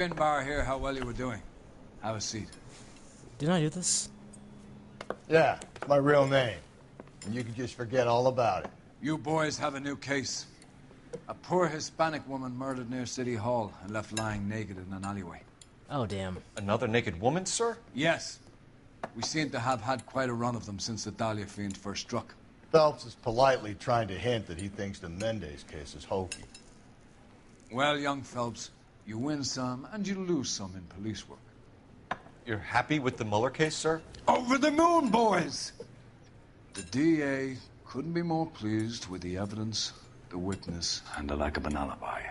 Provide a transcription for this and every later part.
In bar here how well you were doing. Have a seat. Didn't I do this? Yeah, it's my real name. And you can just forget all about it. You boys have a new case. A poor Hispanic woman murdered near City Hall and left lying naked in an alleyway. Oh, damn. Another naked woman, sir? Yes. We seem to have had quite a run of them since the Dahlia fiend first struck. Phelps is politely trying to hint that he thinks the Mendez case is hokey. Well, young Phelps, you win some and you lose some in police work. You're happy with the Mueller case, sir? Over the moon, boys! The DA couldn't be more pleased with the evidence, the witness, and the lack of an alibi.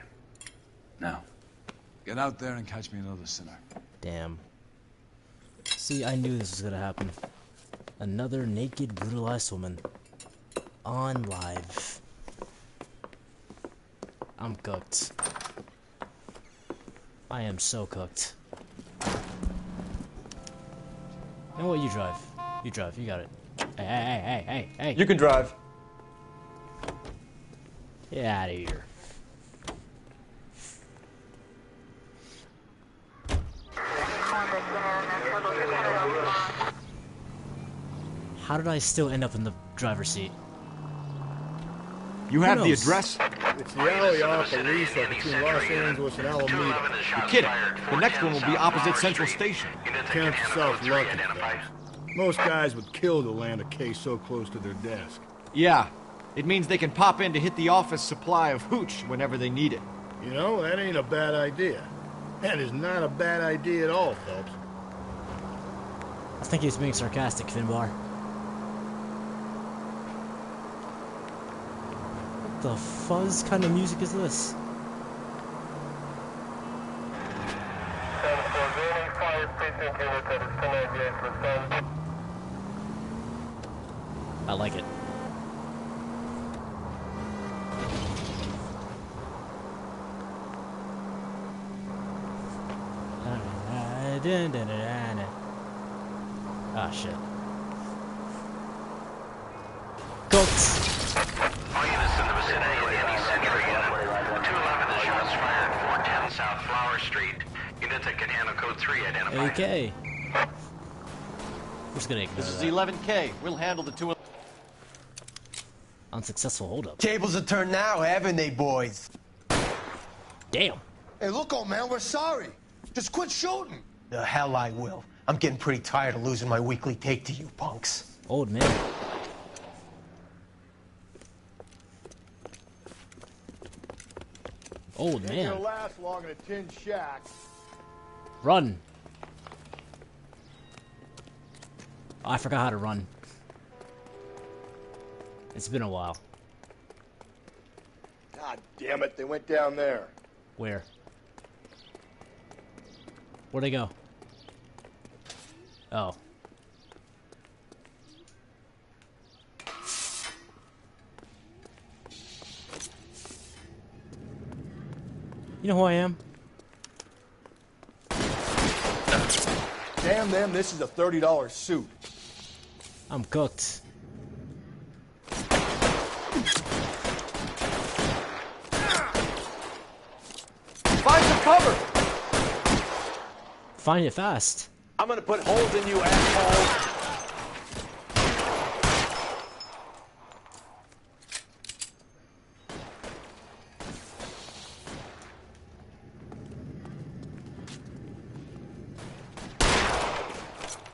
Now, get out there and catch me another sinner. Damn. See, I knew this was gonna happen. Another naked, brutalized woman. On live. I'm cooked. I am so cooked. You know what? You drive. You drive. You got it. Hey. You can drive. Get out of here. How did I still end up in the driver's seat? You have the address? It's the alley off Elisa between Los Angeles and Alameda. You're kidding. The next one will be opposite Central Station. Count yourself lucky, Phelps. Most guys would kill to land a case so close to their desk. Yeah. It means they can pop in to hit the office supply of hooch whenever they need it. You know, that ain't a bad idea. That is not a bad idea at all, Phelps. I think he's being sarcastic, Finbar. What the fuzz kind of music is this? I like it. Ah, shit. Cooked. All units in the vicinity of the Andy Century Unit. 211 is shots fired, 410 South Flower Street. Units that can handle code 3 identified. AK. We're just gonna ignore This is that. 11K. We'll handle the two. Unsuccessful holdup. Tables are turned now, haven't they, boys? Damn. Hey, look, old man, we're sorry. Just quit shooting. The hell I will. I'm getting pretty tired of losing my weekly take to you punks. Old man. Old Ain't man. gonna last long in a tin shack. Run. Oh, I forgot how to run. It's been a while. God damn it, they went down there. Where? Where'd they go? Oh. You know who I am? Damn them, this is a $30 suit. I'm cooked. Find some cover! Find it fast. I'm gonna put holes in you, asshole.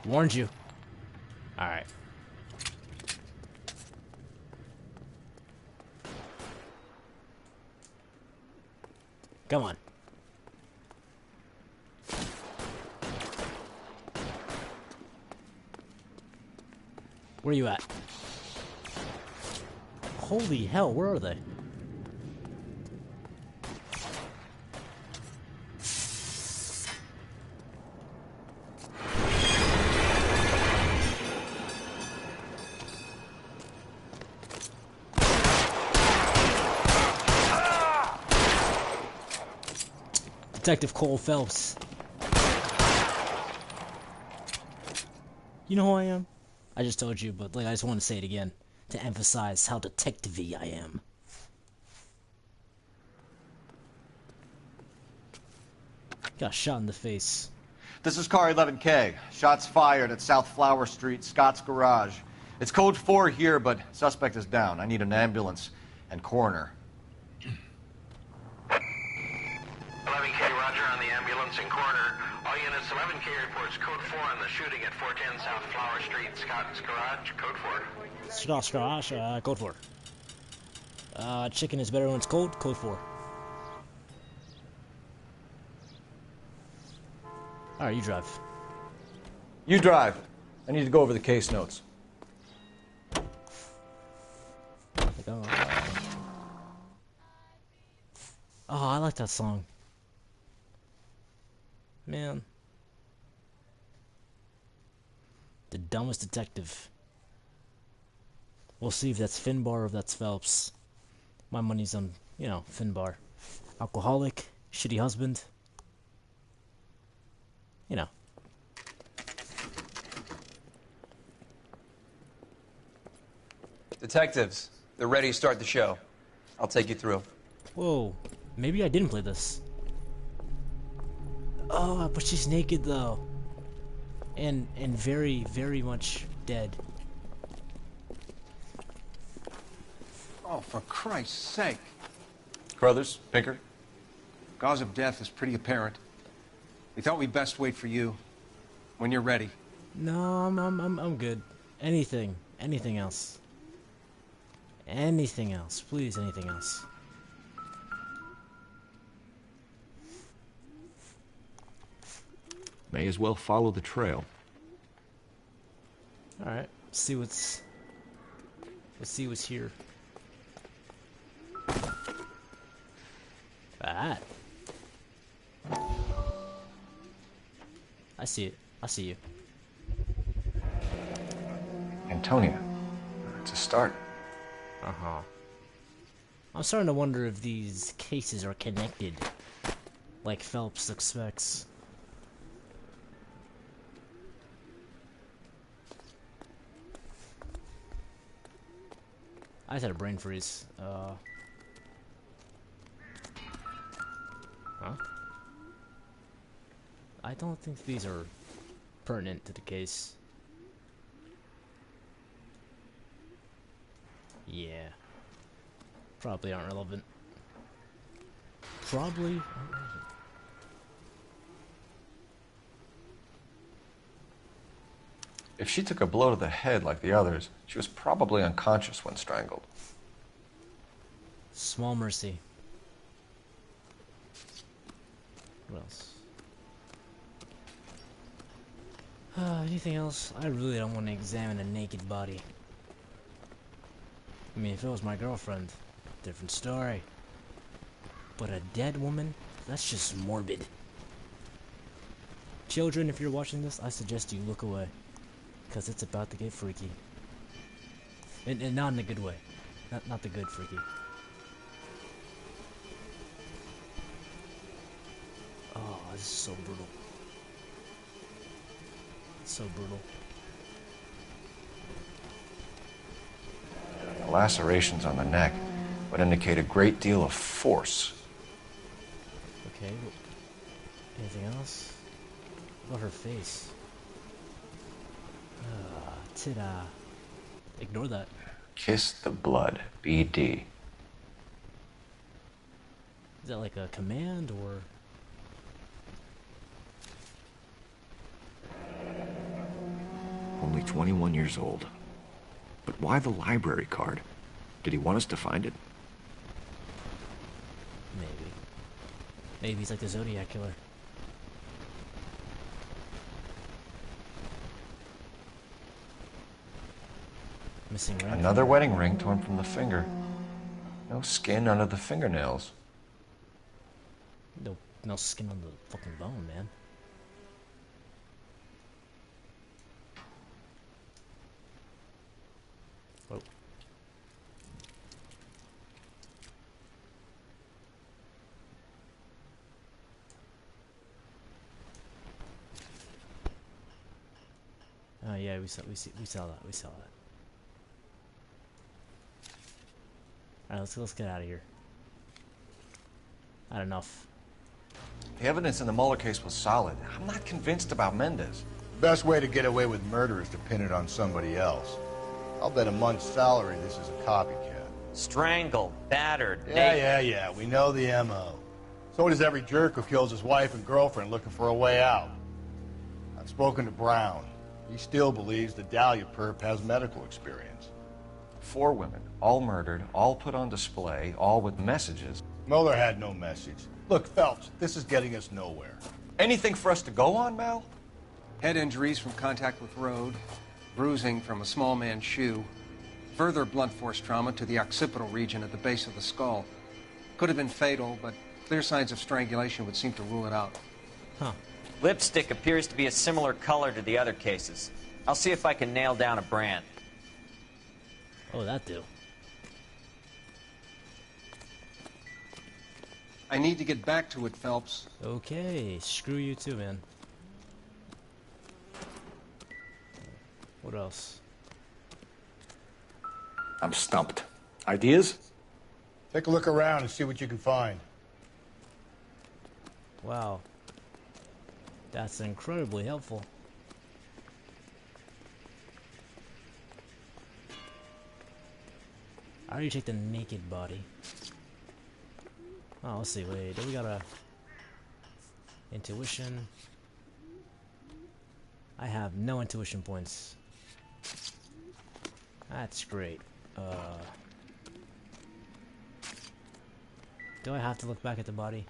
Warned you. Alright. Come on. Where are you at? Holy hell, where are they? Detective Cole Phelps. You know who I am? I just told you, but like I just want to say it again to emphasize how detective-y I am. Got shot in the face. This is car 11K. Shots fired at South Flower Street, Scott's Garage. It's code 4 here, but suspect is down. I need an ambulance and coroner. 11K, roger on the ambulance and coroner. All units, 11K reports code 4 on the shooting at 410 South Flower Street, Scott's Garage, code 4. Scott's Garage, code 4. Chicken is better when it's cold, code 4. Alright, you drive. You drive. I need to go over the case notes. Oh, I like that song. Man. The dumbest detective. We'll see if that's Finbar or if that's Phelps. My money's on, you know, Finbar. Alcoholic, shitty husband. You know. Detectives, they're ready to start the show. I'll take you through. Whoa, maybe I didn't play this. Oh, but she's naked though. And very, very much dead. Oh, for Christ's sake. Crothers, Pinker. Cause of death is pretty apparent. We thought we'd best wait for you. When you're ready. No, I'm good. Anything else. Anything else, please, anything else. May as well follow the trail. Alright, let's see what's here. That. I see it. I see you. Antonia. It's a start. Uh-huh. I'm starting to wonder if these cases are connected. Like Phelps expects. I just had a brain freeze. Huh? I don't think these are pertinent to the case. Yeah. Probably aren't relevant. Probably aren't relevant. If she took a blow to the head like the others, she was probably unconscious when strangled. Small mercy. What else? Anything else? I really don't want to examine a naked body. I mean, if it was my girlfriend, different story. But a dead woman? That's just morbid. Children, if you're watching this, I suggest you look away. Because it's about to get freaky. And not in a good way. Not the good freaky. Oh, this is so brutal. So brutal. The lacerations on the neck would indicate a great deal of force. Okay. Anything else? What about her face? Ta-da. Ignore that. Kiss the blood, BD. Is that like a command or? Only 21 years old. But why the library card? Did he want us to find it? Maybe. Maybe he's like the Zodiac Killer. Missing ring. Another wedding ring torn from the finger. No skin under the fingernails. No skin on the fucking bone, man. Oh. Oh yeah, we saw that. Alright, let's get out of here. Not enough. The evidence in the Mueller case was solid. I'm not convinced about Mendez. The best way to get away with murder is to pin it on somebody else. I'll bet a month's salary this is a copycat. Strangled, battered, Yeah, we know the M.O. So does every jerk who kills his wife and girlfriend looking for a way out. I've spoken to Brown. He still believes the Dahlia perp has medical experience. 4 women, all murdered, all put on display, all with messages. Mueller had no message. Look, Phelps, this is getting us nowhere. Anything for us to go on, Mal? Head injuries from contact with road, bruising from a small man's shoe, further blunt force trauma to the occipital region at the base of the skull. Could have been fatal, but clear signs of strangulation would seem to rule it out. Huh. Lipstick appears to be a similar color to the other cases. I'll see if I can nail down a brand. Oh, that do. I need to get back to it, Phelps. Okay, screw you too, man. What else? I'm stumped. Ideas? Take a look around and see what you can find. Wow. That's incredibly helpful. I already checked the naked body. Oh, let's see, wait, we got a intuition. I have no intuition points. That's great. Do I have to look back at the body?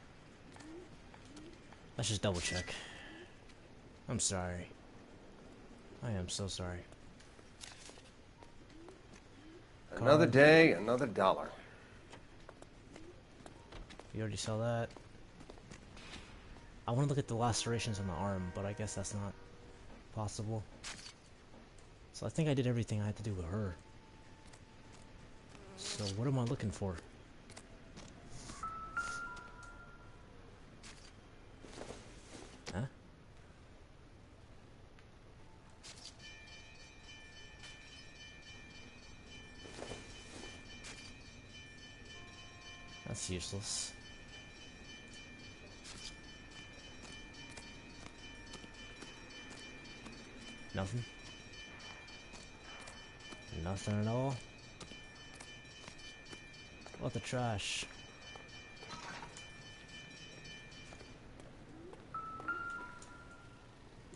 Let's just double check. I'm sorry. I am so sorry. Another day, another dollar. You already saw that. I want to look at the lacerations on the arm, but I guess that's not possible. So I think I did everything I had to do with her. So what am I looking for? Huh? That's useless. Nothing? Nothing at all? What the trash?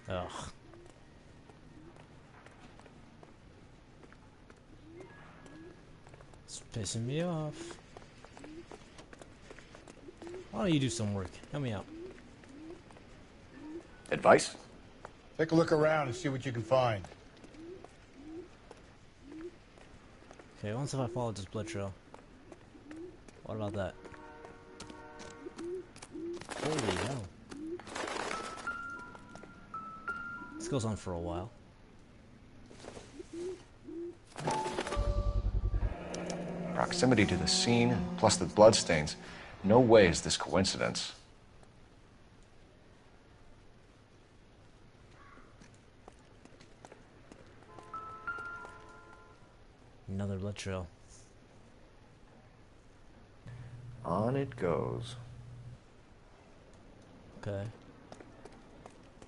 Ugh. It's pissing me off. Why don't you do some work? Help me out. Advice? Take a look around and see what you can find. Okay, once if I follow this blood trail. What about that? Holy hell. This goes on for a while. Proximity to the scene, plus the bloodstains. No way is this coincidence. Another blood trail. On it goes. Okay.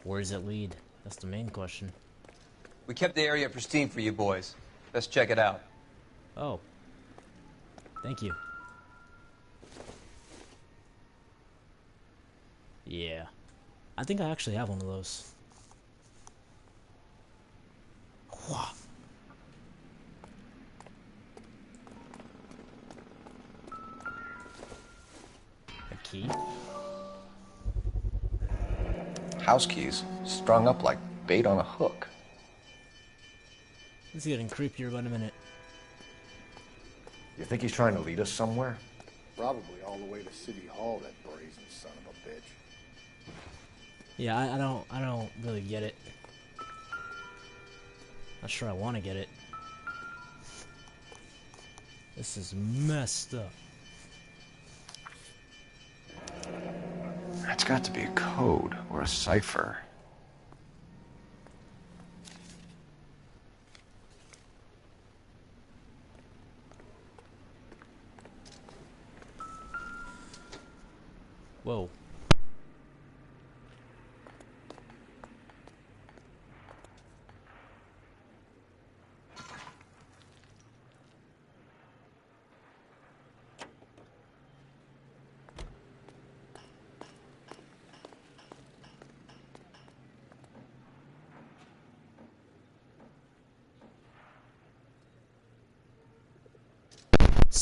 Where does it lead? That's the main question. We kept the area pristine for you boys. Let's check it out. Oh. Thank you. Yeah. I think I actually have one of those. Whoa. A key? House keys, strung up like bait on a hook. It's getting creepier by the minute. You think he's trying to lead us somewhere? Probably all the way to City Hall, that brazen son of a bitch. Yeah, I don't really get it. Not sure I want to get it. This is messed up. It's got to be a code or a cipher. Whoa.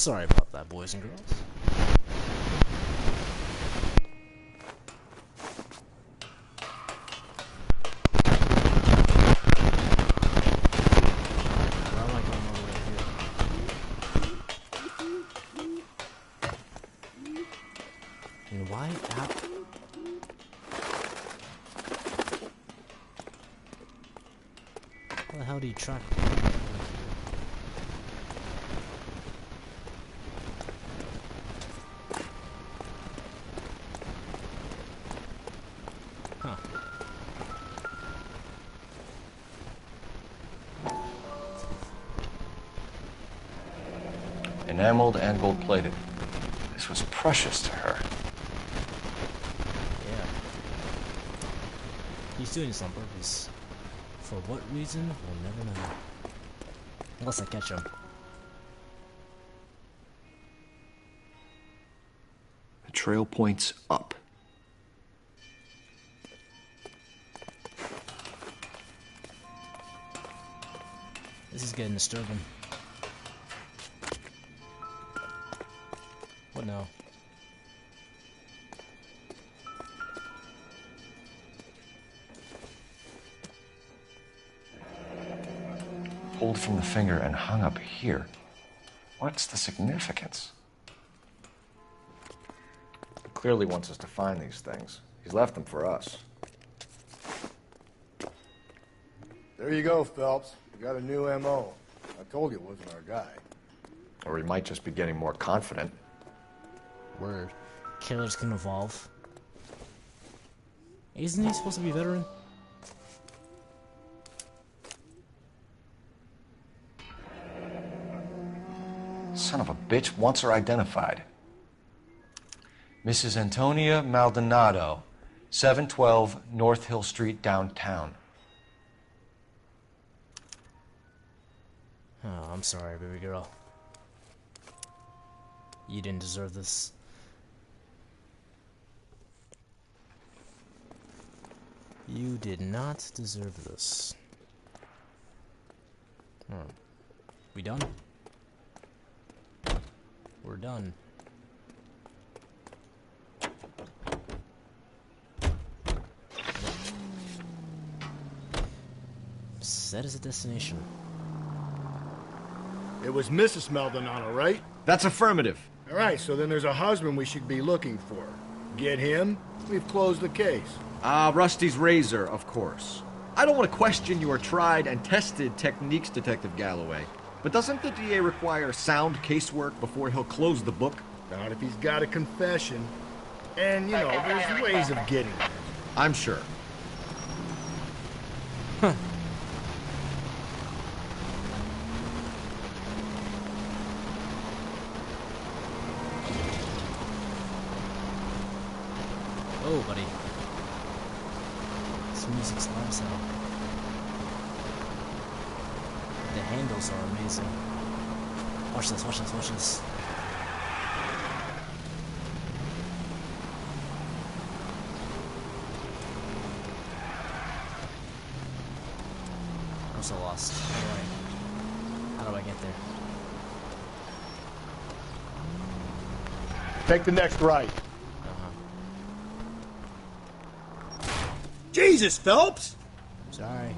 Sorry about that, boys and girls. Why am I going all the way here? And why? How? How the hell do you track? Huh. Enameled and gold-plated. This was precious to her. Yeah. He's doing this on purpose. For what reason, we'll never know. Unless I catch him. The trail points up. This is getting disturbing. What now? Pulled from the finger and hung up here. What's the significance? He clearly wants us to find these things. He's left them for us. There you go, Phelps. You got a new M.O. I told you it wasn't our guy. Or he might just be getting more confident. Word. Killers can evolve. Isn't he supposed to be a veteran? Son of a bitch wants her identified. Mrs. Antonia Maldonado, 712 North Hill Street, downtown. Oh, I'm sorry, baby girl. You didn't deserve this. You did not deserve this. We done? We're done. Set as a destination. It was Mrs. Maldonado, right? That's affirmative. All right, so then there's a husband we should be looking for. Get him, we've closed the case. Rusty's razor, of course. I don't want to question your tried and tested techniques, Detective Galloway. But doesn't the DA require sound casework before he'll close the book? Not if he's got a confession. And, you know, there's ways of getting it. I'm sure. Huh. Oh, buddy. This music's loud as hell. The handles are amazing. Watch this, watch this, watch this. I'm so lost. How do I get there? Take the next right. Jesus, Phelps! Sorry.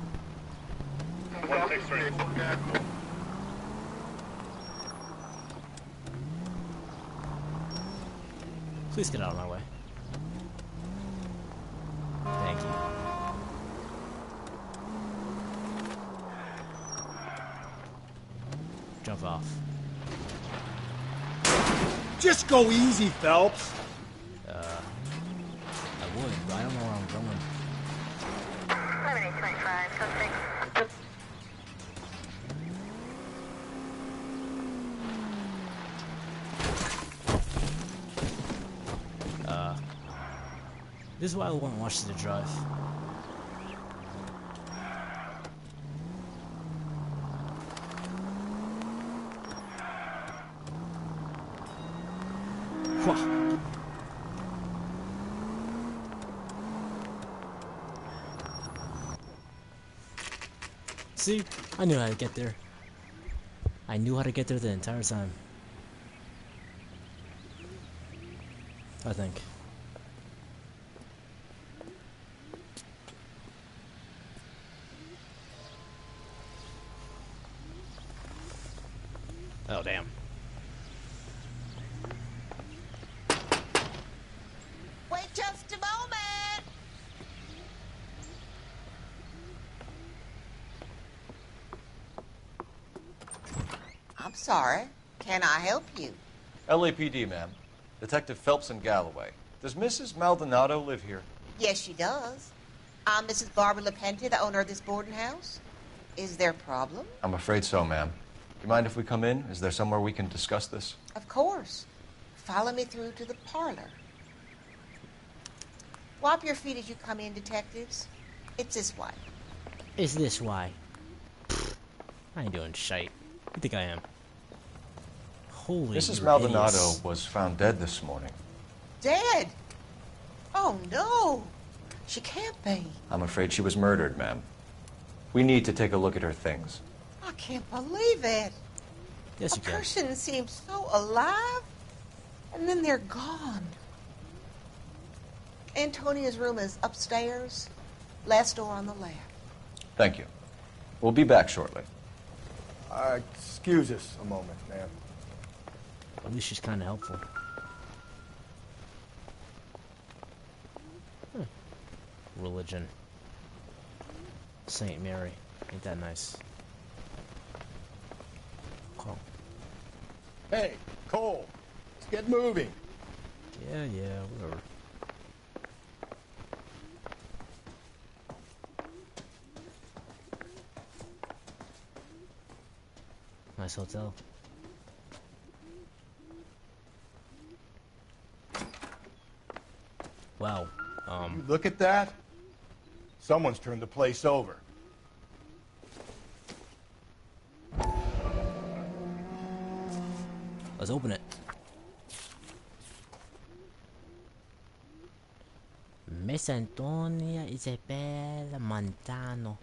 Please get out of my way. Thank you. Jump off. Just go easy, Phelps. I would, but I don't know where I'm going. 7825, code 6. This is why I want to watch the drive. Whoa. See? I knew how to get there. I knew how to get there the entire time. I think. Oh, damn. Wait just a moment! I'm sorry. Can I help you? LAPD, ma'am. Detective Phelps and Galloway. Does Mrs. Maldonado live here? Yes, she does. I'm Mrs. Barbara LaPente, the owner of this boarding house. Is there a problem? I'm afraid so, ma'am. Do you mind if we come in? Is there somewhere we can discuss this? Of course. Follow me through to the parlor. Wipe your feet as you come in, detectives. It's this way. Is this why? Pfft, I ain't doing shite. Who do you think I am? Holy Mrs. Maldonado idiots. was found dead this morning. Dead? Oh, no. She can't be. I'm afraid she was murdered, ma'am. We need to take a look at her things. I can't believe it. Yes, A you can. person seems so alive, and then they're gone. Antonia's room is upstairs, last door on the left. Thank you. We'll be back shortly. Excuse us a moment, ma'am. At least she's kind of helpful. Huh. Religion. Saint Mary. Ain't that nice? Cool. Hey, Cole, let's get moving. Yeah, whatever. Nice hotel. Wow. You look at that. Someone's turned the place over. Let's open it. Miss Antonia Isabella Montano.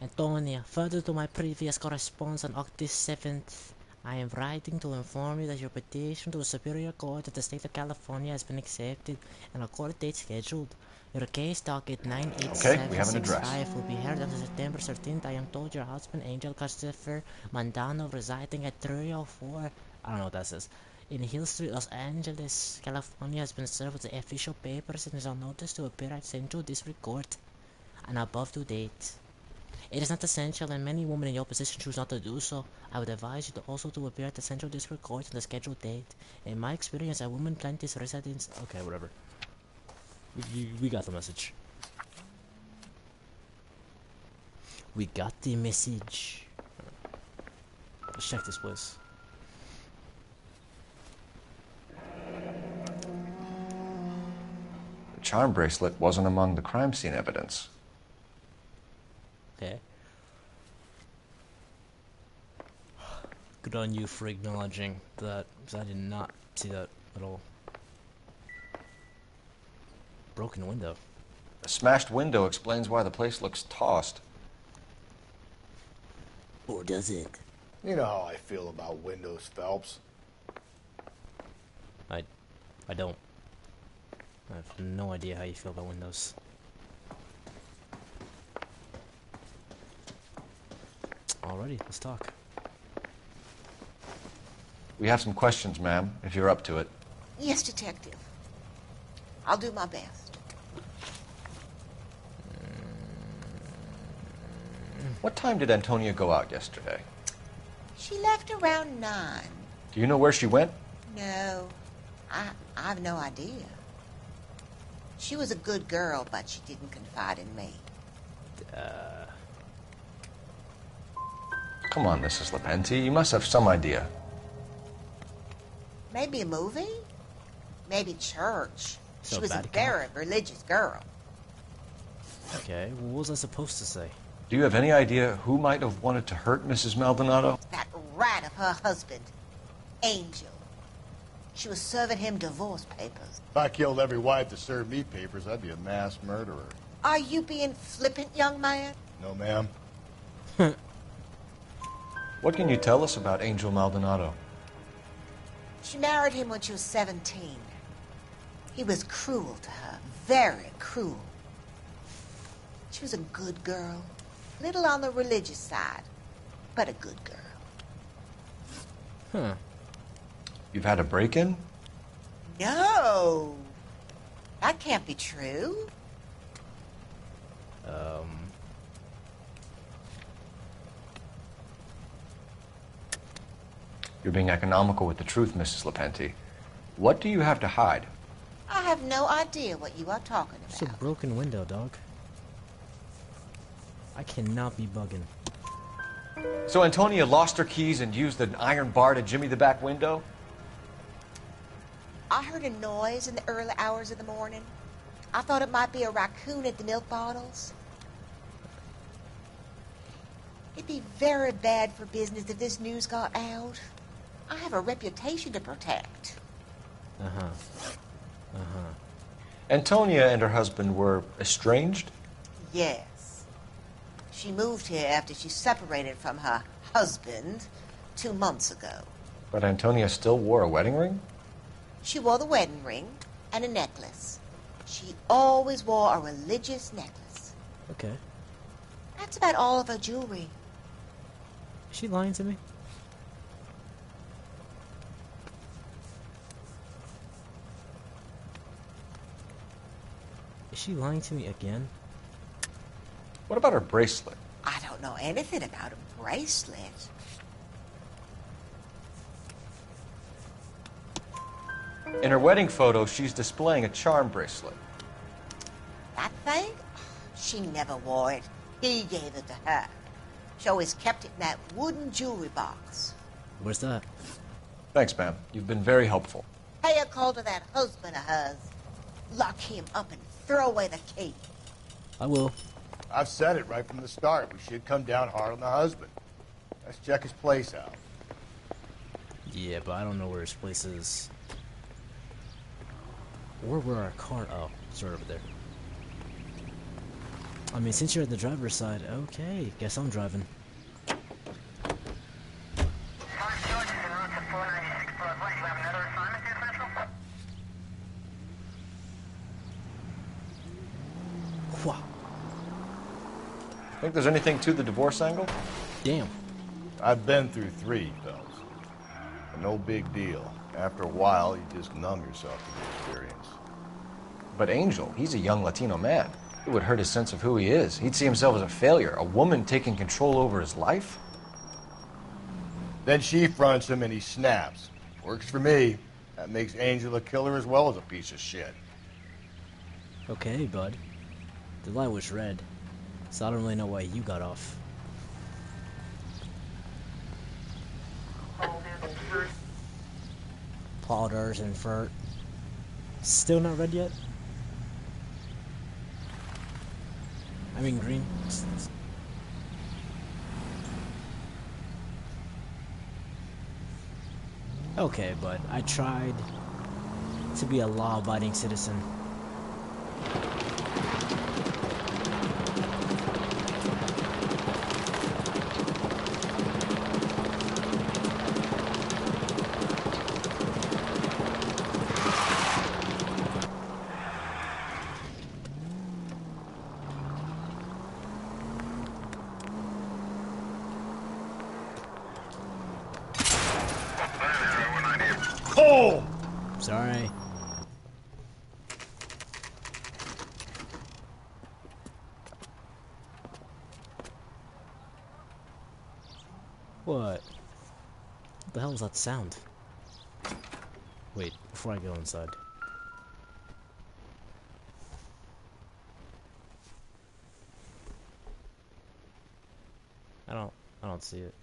Antonia, further to my previous correspondence on August 7th, I am writing to inform you that your petition to the Superior Court of the State of California has been accepted and a court date scheduled. Your case docket Okay, we have an 98765 address. will be heard on September 13th. I am told your husband, Angel Christopher Montano, residing at 304, I don't know what that says, in Hill Street, Los Angeles, California, has been served with the official papers and is on notice to appear at Central District Court on above due date. It is not essential, and many women in your position choose not to do so. I would advise you to also to appear at the Central District Court on the scheduled date. In my experience, a woman plaintiff's residence... Okay, whatever. We got the message. We got the message. Let's check this place. The charm bracelet wasn't among the crime scene evidence. Okay. Good on you for acknowledging that, because I did not see that at all. Broken window. The smashed window explains why the place looks tossed. Or does it? You know how I feel about windows, Phelps. I don't. I have no idea how you feel about windows. Alrighty, let's talk. We have some questions, ma'am, if you're up to it. Yes, detective. I'll do my best. What time did Antonia go out yesterday? She left around 9. Do you know where she went? No, I've no idea. She was a good girl, but she didn't confide in me. Come on, Mrs. LaPente, you must have some idea. Maybe a movie? Maybe church. So She was a Vatican? very religious girl. Okay, well, what was I supposed to say? Do you have any idea who might have wanted to hurt Mrs. Maldonado? That rat of her husband, Angel. She was serving him divorce papers. If I killed every wife to serve me papers, I'd be a mass murderer. Are you being flippant, young man? No, ma'am. What can you tell us about Angel Maldonado? She married him when she was 17. He was cruel to her, very cruel. She was a good girl, little on the religious side, but a good girl. Huh. You've had a break-in? No, that can't be true. You're being economical with the truth, Mrs. Lepenti. What do you have to hide? I have no idea what you are talking It's a about. broken window, dog. I cannot be bugging. So Antonia lost her keys and used an iron bar to jimmy the back window? I heard a noise in the early hours of the morning. I thought it might be a raccoon at the milk bottles. It'd be very bad for business if this news got out. I have a reputation to protect. Antonia and her husband were estranged? Yes. She moved here after she separated from her husband 2 months ago. But Antonia still wore a wedding ring? She wore the wedding ring and a necklace. She always wore a religious necklace. Okay. That's about all of her jewelry. Is she lying to me? Is she lying to me again? What about her bracelet? I don't know anything about a bracelet. In her wedding photo, she's displaying a charm bracelet. That thing? She never wore it. He gave it to her. She always kept it in that wooden jewelry box. Where's that? Thanks, ma'am. You've been very helpful. Pay a call to that husband of hers. Lock him up and throw away the key. I will. I've said it right from the start. We should come down hard on the husband. Let's check his place out. Yeah, but I don't know where his place is. Or where our car... Oh, it's right over there. I mean, since you're at the driver's side, okay. Guess I'm driving. Wow. Think there's anything to the divorce angle? Damn. I've been through 3, Phelps. No big deal. After a while, you just numb yourself to the experience. But Angel, he's a young Latino man. It would hurt his sense of who he is. He'd see himself as a failure, a woman taking control over his life. Then she fronts him and he snaps. Works for me. That makes Angel a killer as well as a piece of shit. Okay, bud. The light was red, so I don't really know why you got off. Plotters and Furt. Still not red yet? I mean green. Okay, but I tried to be a law-abiding citizen. Oh! Sorry. What? What the hell was that sound? Wait, before I go inside. I don't see it.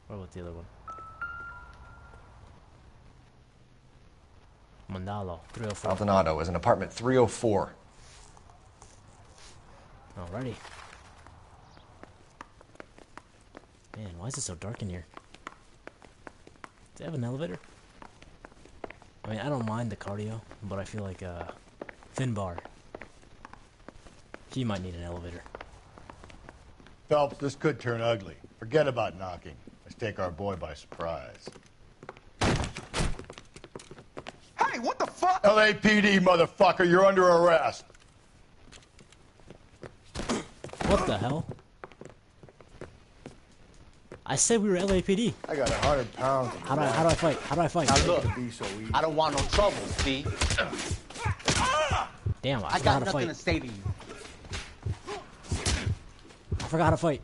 What about the other one? Mandalo, 304. Maldonado is in apartment 304. Alrighty. Man, why is it so dark in here? Do they have an elevator? I mean, I don't mind the cardio, but I feel like, Finbar. He might need an elevator. Phelps, this could turn ugly. Forget about knocking. Let's take our boy by surprise. Hey, what the fuck? LAPD, motherfucker, you're under arrest. What the hell? I said we were LAPD. I got 100 pounds. How do I fight? How do I fight? Now look, I don't want no trouble, see? Damn, I I forgot got how to nothing fight. to say to you. I forgot how to fight.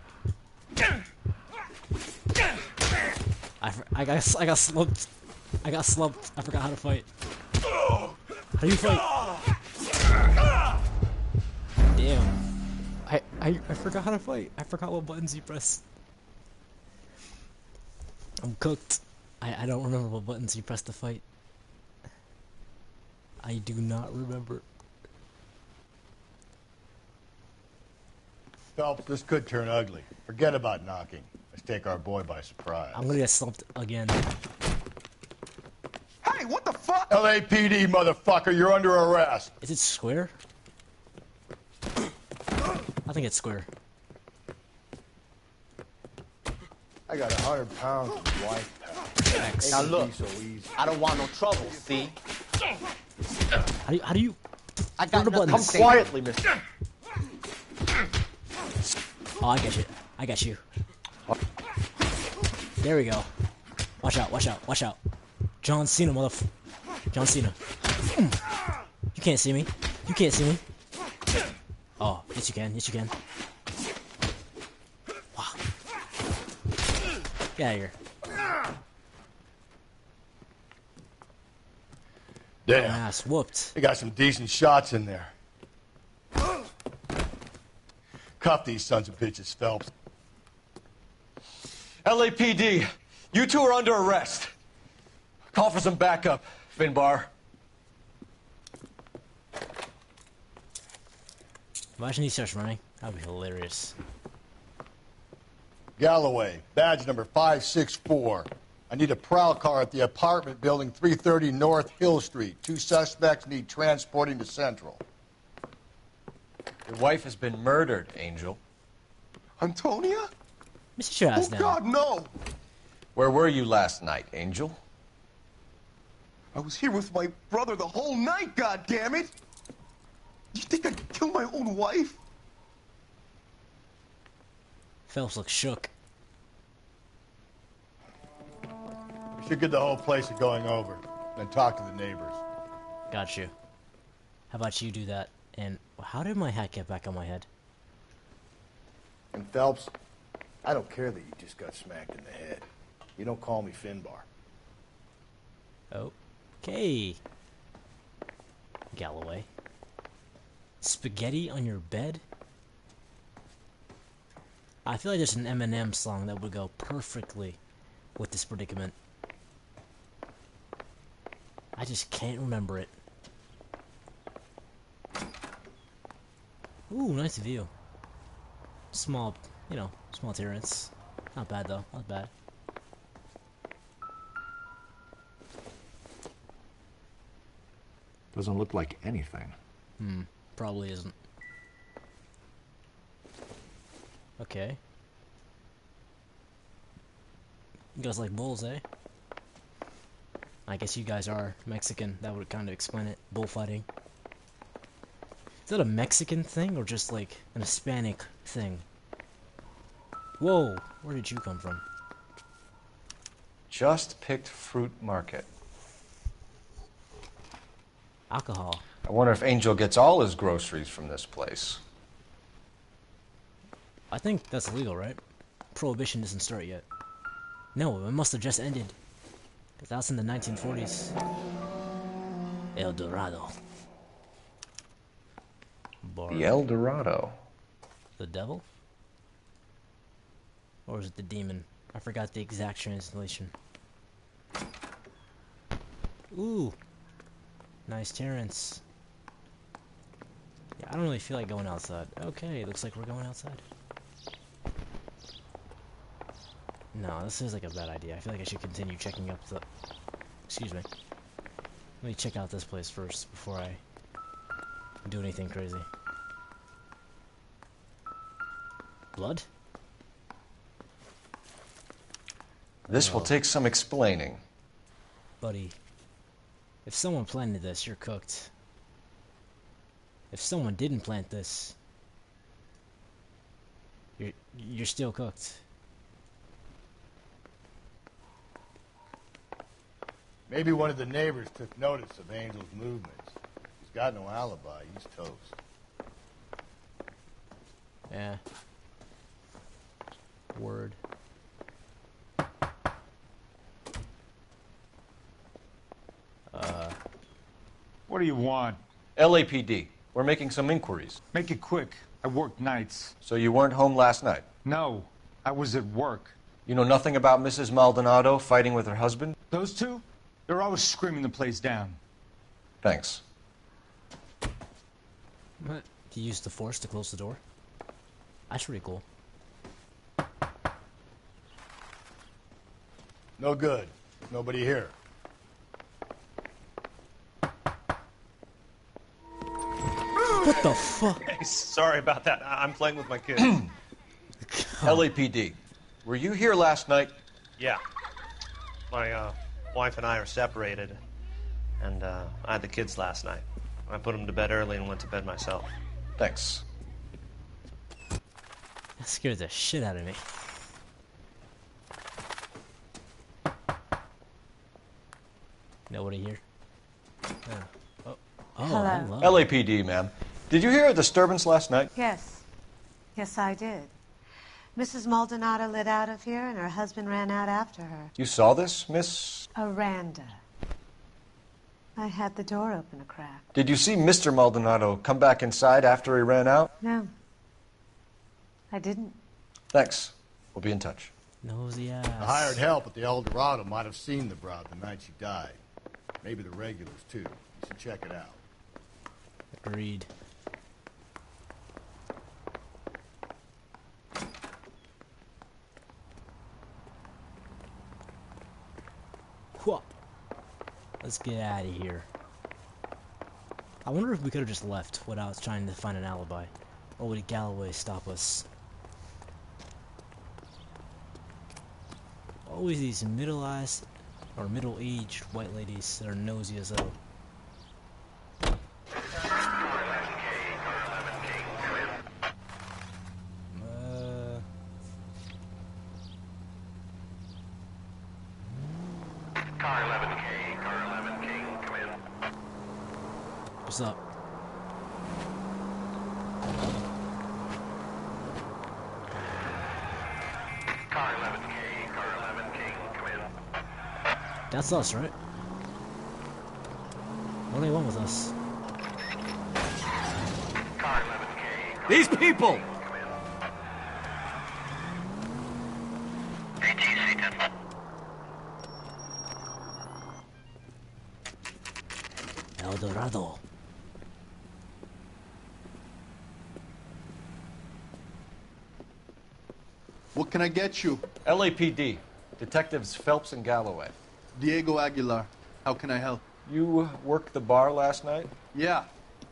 I got slumped. I got slumped. I forgot how to fight. How do you fight? Damn. I forgot how to fight. I forgot what buttons you press. I'm cooked. I don't remember what buttons you press to fight. I do not remember. Phelps, this could turn ugly. Forget about knocking. Let's take our boy by surprise. I'm gonna get slumped again. Hey, what the fuck? LAPD, motherfucker, you're under arrest. Is it square? I think it's square. I got 100 pounds of his wife, pal. X. Now look, So easy. I don't want no trouble, see? How do you? I got the nothing to buttons? say. Quietly, mister. Oh, I get you. I got you. There we go. Watch out, watch out, watch out. John Cena, John Cena. You can't see me. You can't see me. Oh, yes you can. Yes you can. Wow. Get out of here. Damn. Ass whooped. They got some decent shots in there. Cuff these sons of bitches, Phelps. LAPD, you two are under arrest. Call for some backup, Finbar. Imagine he starts running. That would be hilarious. Galloway, badge number 564. I need a prowl car at the apartment building 330 North Hill Street. 2 suspects need transporting to Central. Your wife has been murdered, Angel. Antonia? Mr. your ass Oh, down. God, no! Where were you last night, Angel? I was here with my brother the whole night, God damn it! You think I'd kill my own wife? Phelps looks shook. We should get the whole place going over, then talk to the neighbors. Got you. How about you do that? And how did my hat get back on my head? And Phelps, I don't care that you just got smacked in the head. You don't call me Finbar. Okay. Galloway. Spaghetti on your bed? I feel like there's an Eminem song that would go perfectly with this predicament. I just can't remember it. Ooh, nice view. Small, small terrace. Not bad though, not bad. Doesn't look like anything. Probably isn't. Okay. You guys like bulls, eh? I guess you guys are Mexican. That would kind of explain it. Bullfighting. Is that a Mexican thing or just like an Hispanic thing? Whoa, where did you come from? Just picked fruit market. Alcohol. I wonder if Angel gets all his groceries from this place. I think that's illegal, right? Prohibition doesn't start yet. No, it must have just ended. Because that was in the 1940s. El Dorado. Bar. The El Dorado. The devil? Or is it the demon? I forgot the exact translation. Ooh. Nice Terrence. Yeah, I don't really feel like going outside. Okay, looks like we're going outside. No, this is like a bad idea. I feel like I should continue checking up the... Excuse me. Let me check out this place first before I do anything crazy. Blood? This will take some explaining. Buddy. If someone planted this, you're cooked. If someone didn't plant this, you're still cooked. Maybe one of the neighbors took notice of Angel's movements. He's got no alibi. He's toast. Yeah. Word. What do you want? LAPD. We're making some inquiries. Make it quick. I work nights. So you weren't home last night? No, I was at work. You know nothing about Mrs. Maldonado fighting with her husband? Those two? They're always screaming the place down. Thanks. What? He used the force to close the door? That's pretty cool. No good. Nobody here. What the fuck? Hey, sorry about that. I'm playing with my kids. LAPD. Were you here last night? Yeah. My wife and I are separated, and I had the kids last night. I put them to bed early and went to bed myself. Thanks. That scared the shit out of me. Nobody here? Oh. Oh, Hello. LAPD, ma'am. Did you hear a disturbance last night? Yes. Yes, I did. Mrs. Maldonado lit out of here, and her husband ran out after her. You saw this, Miss? Aranda. I had the door open a crack. Did you see Mr. Maldonado come back inside after he ran out? No. I didn't. Thanks. We'll be in touch. Nosy ass. The hired help at the El Dorado might have seen the broad the night she died. Maybe the regulars, too. You should check it out. Agreed. Whoa. Let's get out of here. I wonder if we could have just left without trying to find an alibi. Or would Galloway stop us? Always these middle-aged white ladies that are nosy as hell. Car 11K, car 11K, come in. What's up? Car 11K, car 11K, come in. That's us, right? What do they want with us? Car 11K. These people! El Dorado. What can I get you? LAPD. Detectives Phelps and Galloway. Diego Aguilar. How can I help? You worked the bar last night? Yeah.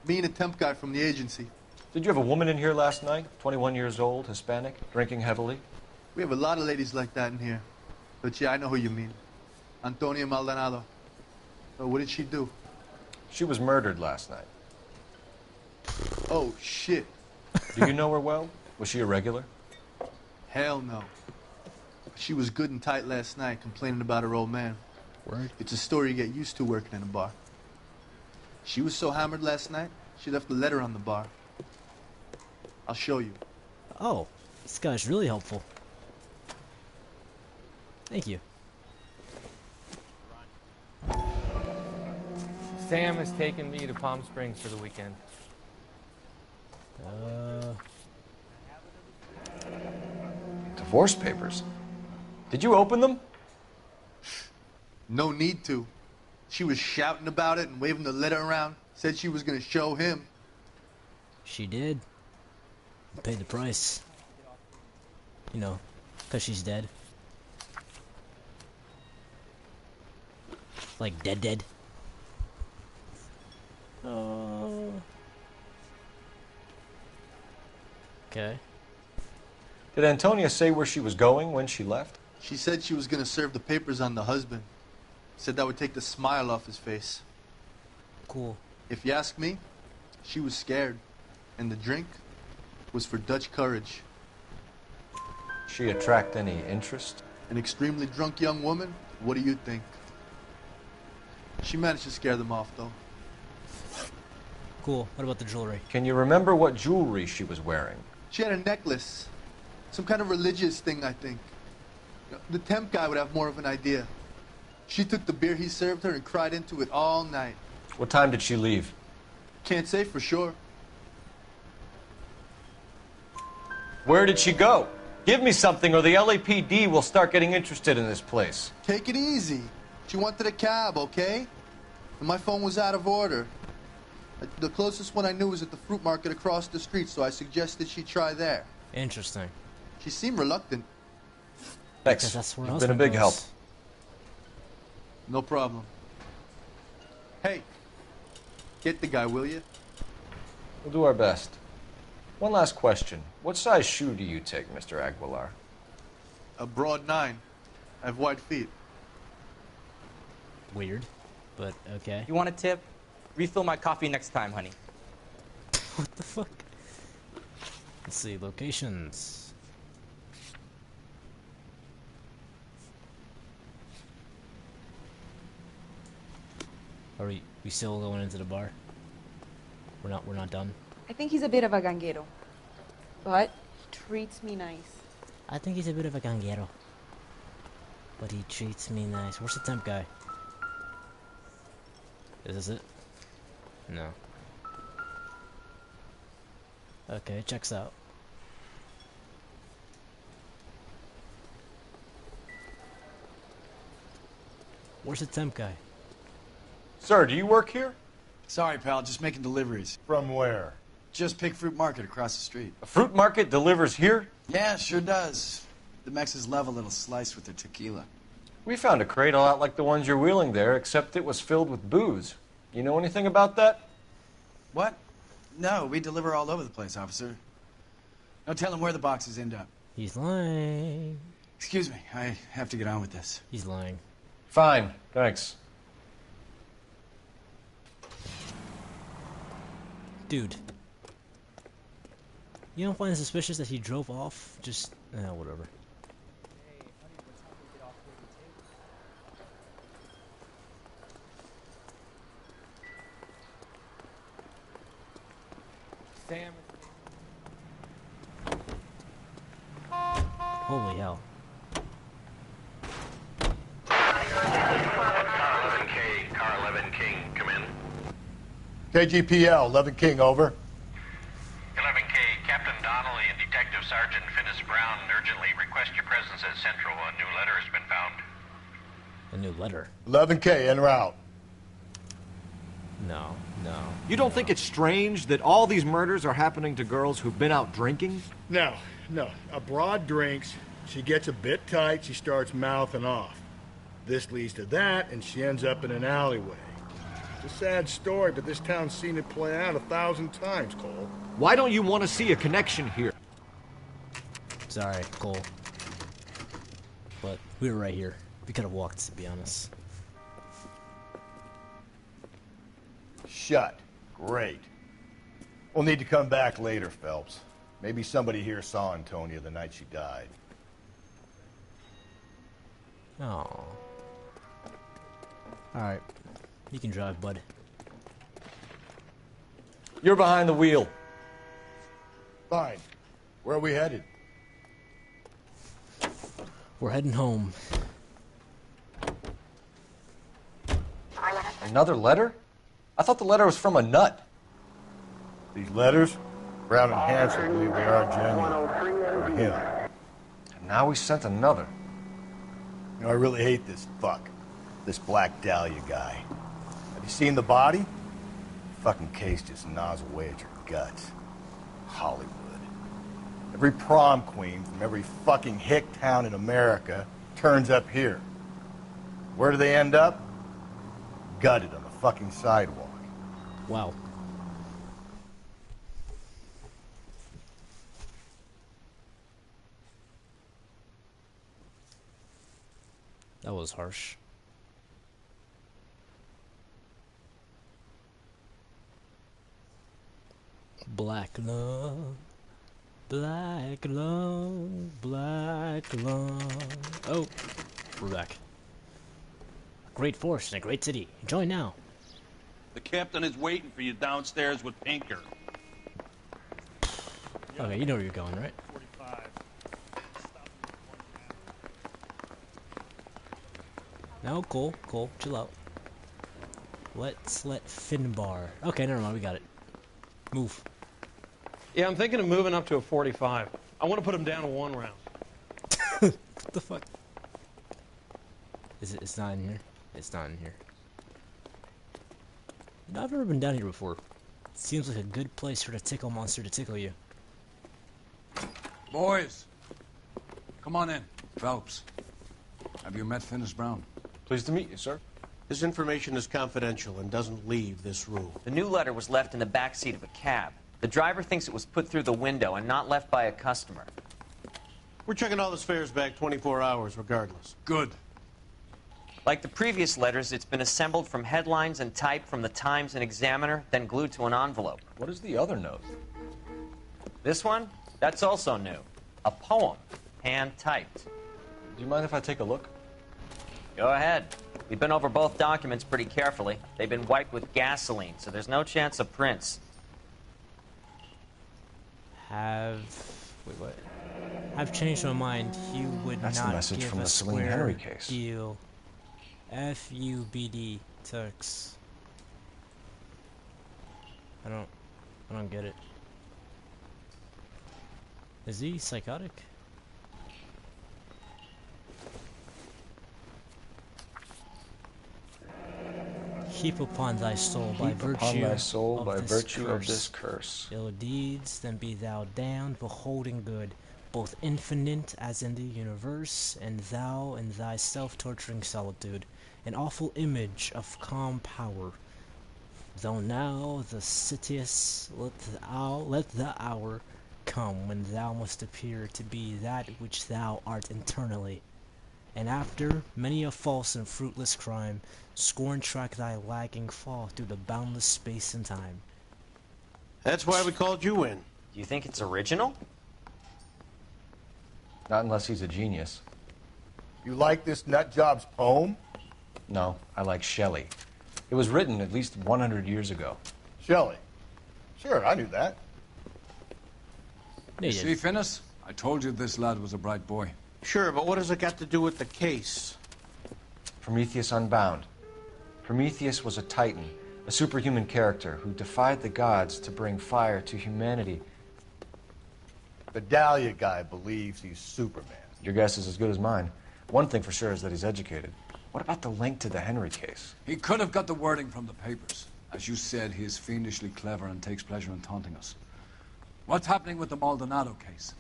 Me and a temp guy from the agency. Did you have a woman in here last night? 21 years old, Hispanic, drinking heavily? We have a lot of ladies like that in here. But yeah, I know who you mean. Antonia Maldonado. So what did she do? She was murdered last night. Oh, shit. Do you know her well? Was she a regular? Hell no. She was good and tight last night, complaining about her old man. Word? It's a story you get used to working in a bar. She was so hammered last night, she left a letter on the bar. I'll show you. Oh, this guy's really helpful. Thank you. Sam has taken me to Palm Springs for the weekend. Divorce papers. Did you open them? No need to. She was shouting about it and waving the letter around. Said she was going to show him. She did. Paid the price. You know, because she's dead. Like dead. Oh. Okay. Did Antonia say where she was going when she left? She said she was going to serve the papers on the husband. Said that would take the smile off his face. Cool. If you ask me, she was scared. And the drink was for Dutch courage. She attract any interest? An extremely drunk young woman? What do you think? She managed to scare them off, though. Cool. What about the jewelry? Can you remember what jewelry she was wearing? She had a necklace. Some kind of religious thing, I think. The temp guy would have more of an idea. She took the beer he served her and cried into it all night. What time did she leave? Can't say for sure. Where did she go? Give me something or the LAPD will start getting interested in this place. Take it easy. She wanted a cab, okay? And my phone was out of order. The closest one I knew was at the fruit market across the street, so I suggested she try there. Interesting. She seemed reluctant. Thanks. That's where You've been a big help. No problem. Hey, get the guy, will you? We'll do our best. One last question. What size shoe do you take, Mr. Aguilar? A broad 9. I have wide feet. Weird, but okay. You want a tip? Refill my coffee next time, honey. What the fuck? Let's see, locations. Are we still going into the bar? We're not done. I think he's a bit of a ganguero, but he treats me nice. I think he's a bit of a ganguero, but he treats me nice. Where's the temp guy? Is this it? No. Okay, checks out. Where's the temp guy? Sir, do you work here? Sorry, pal, just making deliveries. From where? Just Pig Fruit Market across the street. A fruit market delivers here? Yeah, sure does. The Mexes love a little slice with their tequila. We found a crate a lot like the ones you're wheeling there, except it was filled with booze. You know anything about that? What? No, we deliver all over the place, officer. No telling where the boxes end up. He's lying. Excuse me, I have to get on with this. He's lying. Fine, thanks. Dude. You don't find it suspicious that he drove off? Just, whatever. Sam. Holy hell. Car 11 King, come in. KGPL, 11 King, over. 11K, Captain Donnelly and Detective Sergeant Finis Brown urgently request your presence at Central. A new letter has been found. A new letter? 11K, en route. No. You don't think it's strange that all these murders are happening to girls who've been out drinking? No. A broad drinks, she gets a bit tight, she starts mouthing off. This leads to that, and she ends up in an alleyway. It's a sad story, but this town's seen it play out 1,000 times, Cole. Why don't you want to see a connection here? Sorry, Cole. But we were right here. We could have walked, to be honest. Shut. Great. We'll need to come back later, Phelps. Maybe somebody here saw Antonia the night she died. Oh. Alright. You can drive, bud. You're behind the wheel. Fine. Where are we headed? We're heading home. Another letter? I thought the letter was from a nut. These letters? Brown and Hanson believe they are genuine. For him. And now we sent another. You know, I really hate this fuck. This Black Dahlia guy. Have you seen the body? The fucking case just gnaws away at your guts. Hollywood. Every prom queen from every fucking hick town in America turns up here. Where do they end up? Gutted on the fucking sidewalk. Wow. That was harsh. Black love. Black love. Black love. Oh, we're back. A great force in a great city. Join now. The captain is waiting for you downstairs with Pinker. Okay, you know where you're going, right? No, cool, chill out. Let's let Finbar. Okay, never mind, we got it. Move. Yeah, I'm thinking of moving up to a 45. I want to put him down to 1 round. What the fuck? Is it? It's not in here. It's not in here. You know, I've never been down here before. Seems like a good place for the tickle monster to tickle you. Boys, come on in. Phelps, have you met Finis Brown? Pleased to meet you, sir. His information is confidential and doesn't leave this room. The new letter was left in the back seat of a cab. The driver thinks it was put through the window and not left by a customer. We're checking all his fares back 24 hours regardless. Good. Like the previous letters, it's been assembled from headlines and type from the Times and Examiner, then glued to an envelope. What is the other note? This one? That's also new. A poem, hand-typed. Do you mind if I take a look? Go ahead. We've been over both documents pretty carefully. They've been wiped with gasoline, so there's no chance of prints. Wait, what? I've changed my mind. You would That's not the message give from a the Celine square Henry case. deal. FUBD Turks. I don't get it. Is he psychotic? Heap upon thy soul by virtue of this curse. Ill deeds, then be thou damned, beholding good, both infinite as in the universe, and thou in thy self-torturing solitude, an awful image of calm power. Though now the citius, let the hour come when thou must appear to be that which thou art internally. And after many a false and fruitless crime, scorn track thy lagging fall through the boundless space and time. That's why we called you in. Do you think it's original? Not unless he's a genius. You like this nutjob's poem? No, I like Shelley. It was written at least 100 years ago. Shelley? Sure, I knew that. You see, Finis? I told you this lad was a bright boy. Sure, but what has it got to do with the case? Prometheus Unbound. Prometheus was a titan, a superhuman character who defied the gods to bring fire to humanity. The Dahlia guy believes he's Superman. Your guess is as good as mine. One thing for sure is that he's educated. What about the link to the Henry case? He could have got the wording from the papers. As you said, he is fiendishly clever and takes pleasure in taunting us. What's happening with the Maldonado case?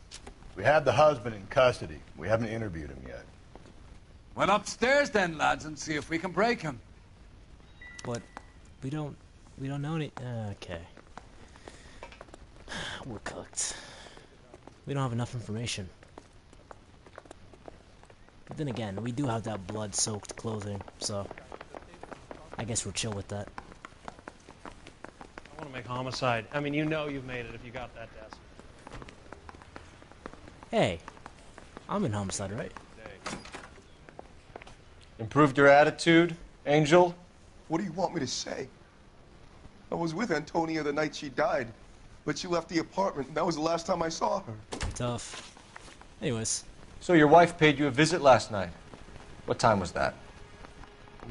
We have the husband in custody. We haven't interviewed him yet. Well, upstairs then, lads, and see if we can break him. But we don't know any. Okay, we're cooked. We don't have enough information. But then again, we do have that blood-soaked clothing, so I guess we're chill with that. I want to make homicide. I mean, you know you've made it if you got that desk. Hey, I'm in homicide, right? Improved your attitude, Angel? What do you want me to say? I was with Antonia the night she died, but she left the apartment, and that was the last time I saw her. Tough. Anyways. So your wife paid you a visit last night. What time was that?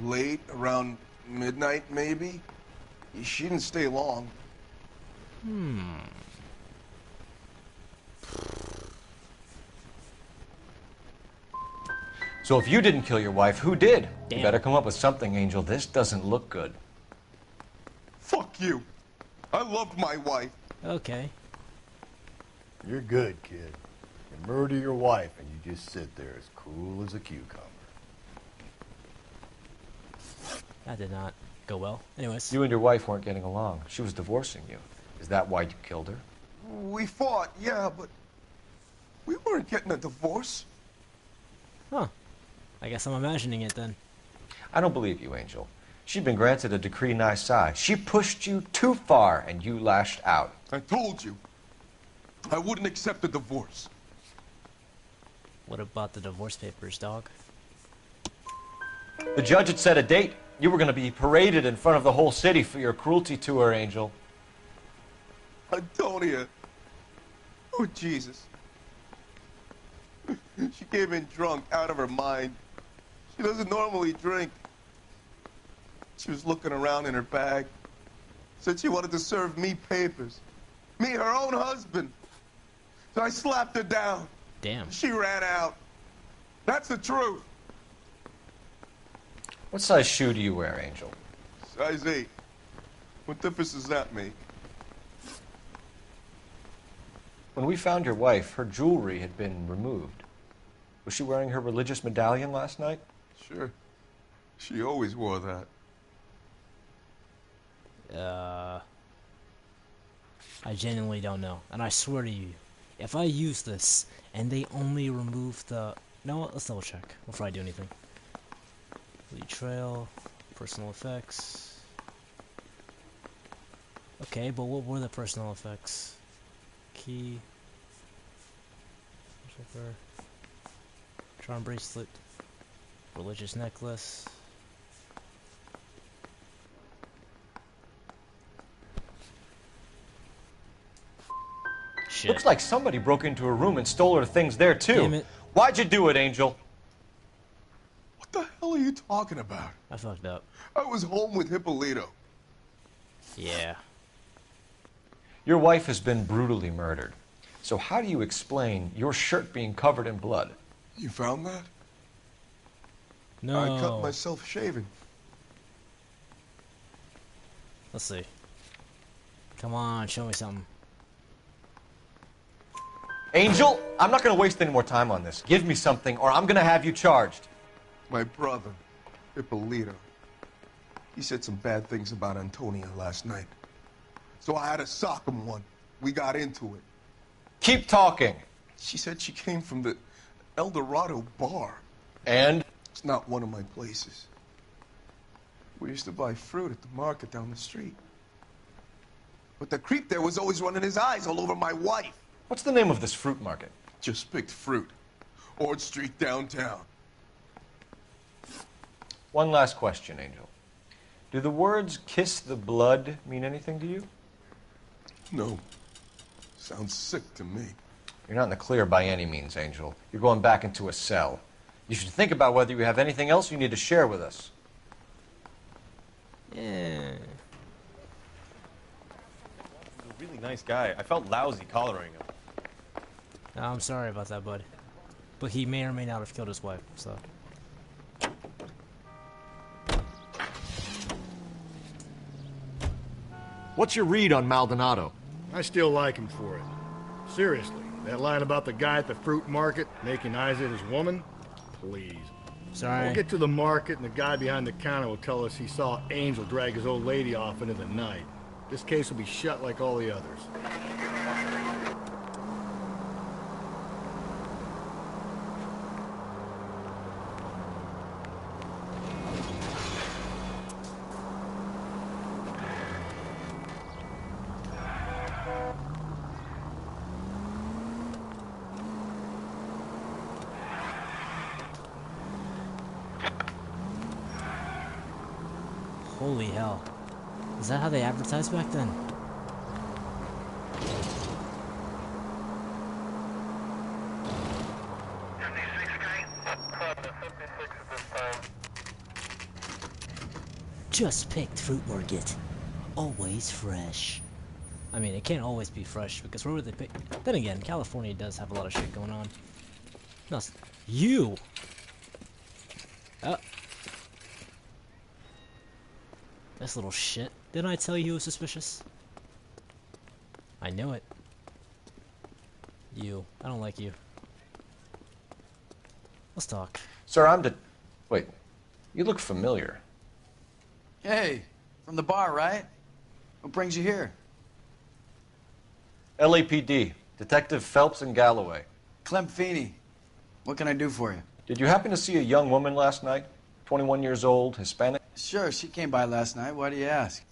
Late, around midnight, maybe? She didn't stay long. So if you didn't kill your wife, who did? Damn. You better come up with something, Angel. This doesn't look good. Fuck you. I loved my wife. Okay. You're good, kid. You murder your wife and you just sit there as cool as a cucumber. That did not go well. Anyways. You and your wife weren't getting along. She was divorcing you. Is that why you killed her? We fought, yeah, but we weren't getting a divorce. Huh. I guess I'm imagining it then. I don't believe you, Angel. She'd been granted a decree nisi. She pushed you too far, and you lashed out. I told you. I wouldn't accept a divorce. What about the divorce papers, dog? The judge had set a date. You were going to be paraded in front of the whole city for your cruelty to her, Angel. Antonia. Oh, Jesus. She came in drunk, out of her mind. She doesn't normally drink. She was looking around in her bag. Said she wanted to serve me papers. Me, her own husband. So I slapped her down. Damn. She ran out. That's the truth. What size shoe do you wear, Angel? Size 8. What difference does that make? When we found your wife, her jewelry had been removed. Was she wearing her religious medallion last night? Sure. She always wore that. I genuinely don't know. And I swear to you, if I use this and they only remove the... No, let's double check before I do anything. Lead trail, personal effects. Okay, but what were the personal effects? Key. Charm bracelet. Religious necklace. Shit. Looks like somebody broke into her room and stole her things there, too. Damn it. Why'd you do it, Angel? What the hell are you talking about? I fucked up. I was home with Hippolito. Yeah. Your wife has been brutally murdered. So how do you explain your shirt being covered in blood? You found that? No. I cut myself shaving. Let's see. Come on, show me something. Angel, I'm not going to waste any more time on this. Give me something, or I'm going to have you charged. My brother, Hippolito. He said some bad things about Antonia last night. So I had to sock him one. We got into it. Keep talking. She said she came from the El Dorado bar. And? It's not one of my places. We used to buy fruit at the market down the street. But the creep there was always running his eyes all over my wife. What's the name of this fruit market? Just picked fruit. Ord Street downtown. One last question, Angel. Do the words kiss the blood mean anything to you? No. Sounds sick to me. You're not in the clear by any means, Angel. You're going back into a cell. You should think about whether you have anything else you need to share with us. Yeah. He's a really nice guy. I felt lousy collaring him. No, I'm sorry about that, bud. But he may or may not have killed his wife, so... What's your read on Maldonado? I still like him for it. Seriously, that line about the guy at the fruit market making eyes at his woman? Please. Sorry. We'll get to the market and the guy behind the counter will tell us he saw Angel drag his old lady off into the night. This case will be shut like all the others. Holy hell. Is that how they advertised back then? Just picked fruit market. Always fresh. I mean, it can't always be fresh, because where would they pick? Then again, California does have a lot of shit going on. No, you! Oh. This little shit. Didn't I tell you he was suspicious? I knew it. You. I don't like you. Let's talk. Sir, Wait. You look familiar. Hey, from the bar, right? What brings you here? LAPD. Detective Phelps and Galloway. Clem Feeney. What can I do for you? Did you happen to see a young woman last night? 21 years old, Hispanic? Sure, she came by last night. Why do you ask?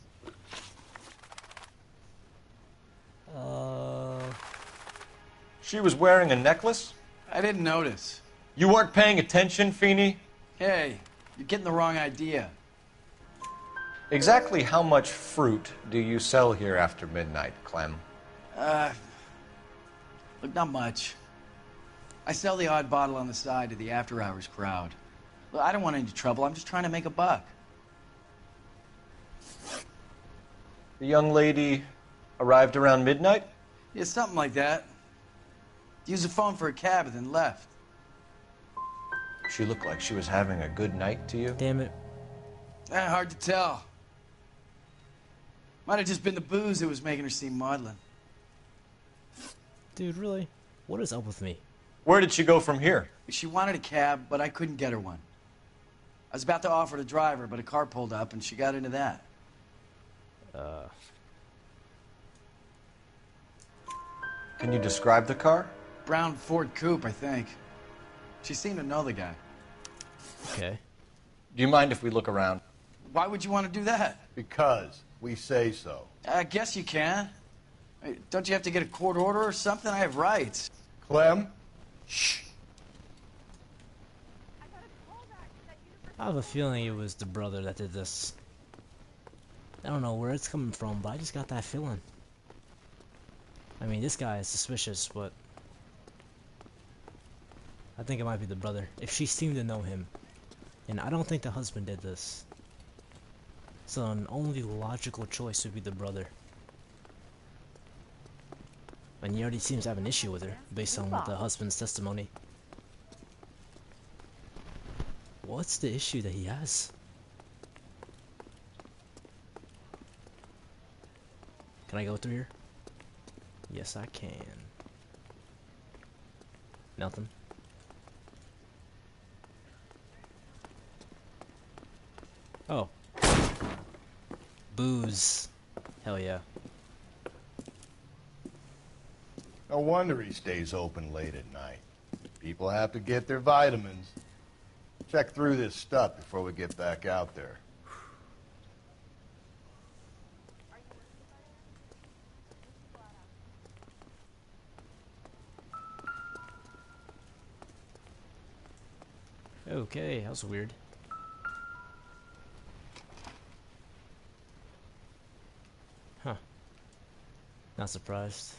She was wearing a necklace? I didn't notice. You weren't paying attention, Feeney? Hey, you're getting the wrong idea. Exactly how much fruit do you sell here after midnight, Clem? Look, not much. I sell the odd bottle on the side to the after-hours crowd. Look, I don't want any trouble. I'm just trying to make a buck. The young lady arrived around midnight? Yeah, something like that. Used the phone for a cab and then left. She looked like she was having a good night to you? Damn it. Hard to tell. Might have just been the booze that was making her seem maudlin. Dude, really? What is up with me? Where did she go from here? She wanted a cab, but I couldn't get her one. I was about to offer to drive her, but a car pulled up and she got into that. Can you describe the car? Brown Ford Coupe, I think. She seemed to know the guy. Okay. Do you mind if we look around? Why would you want to do that? Because we say so. I guess you can. Don't you have to get a court order or something? I have rights. Clem? Shh. I have a feeling it was the brother that did this. I don't know where it's coming from, but I just got that feeling. I mean, this guy is suspicious, but I think it might be the brother. If she seemed to know him. And I don't think the husband did this. So an only logical choice would be the brother. And he already seems to have an issue with her, based on the husband's testimony. What's the issue that he has? Can I go through here? Yes, I can. Nothing. Oh. Booze. Hell yeah. No wonder he stays open late at night. People have to get their vitamins. Check through this stuff before we get back out there. Okay, that was weird. Huh. Not surprised.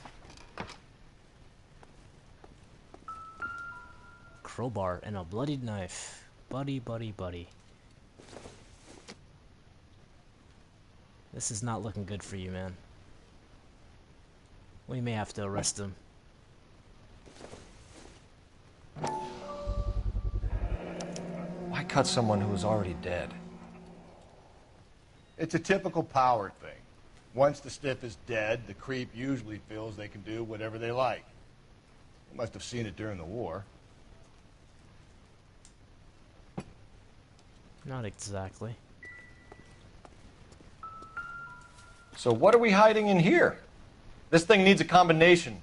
Crowbar and a bloodied knife. Buddy, buddy, buddy. This is not looking good for you, man. We may have to arrest him. Why cut someone who was already dead? It's a typical power thing. Once the stiff is dead, the creep usually feels they can do whatever they like. They must have seen it during the war. Not exactly. So what are we hiding in here? This thing needs a combination.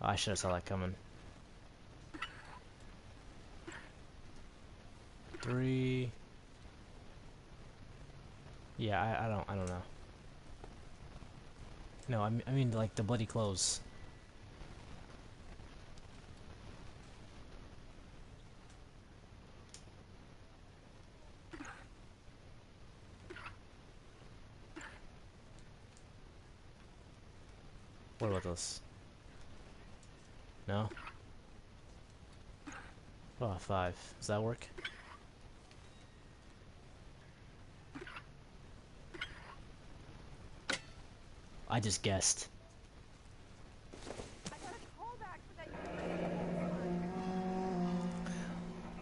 I should have saw that coming. 3. Yeah, I don't know. No, I mean like the bloody clothes. What about this? No? Oh, 5. Does that work? I just guessed.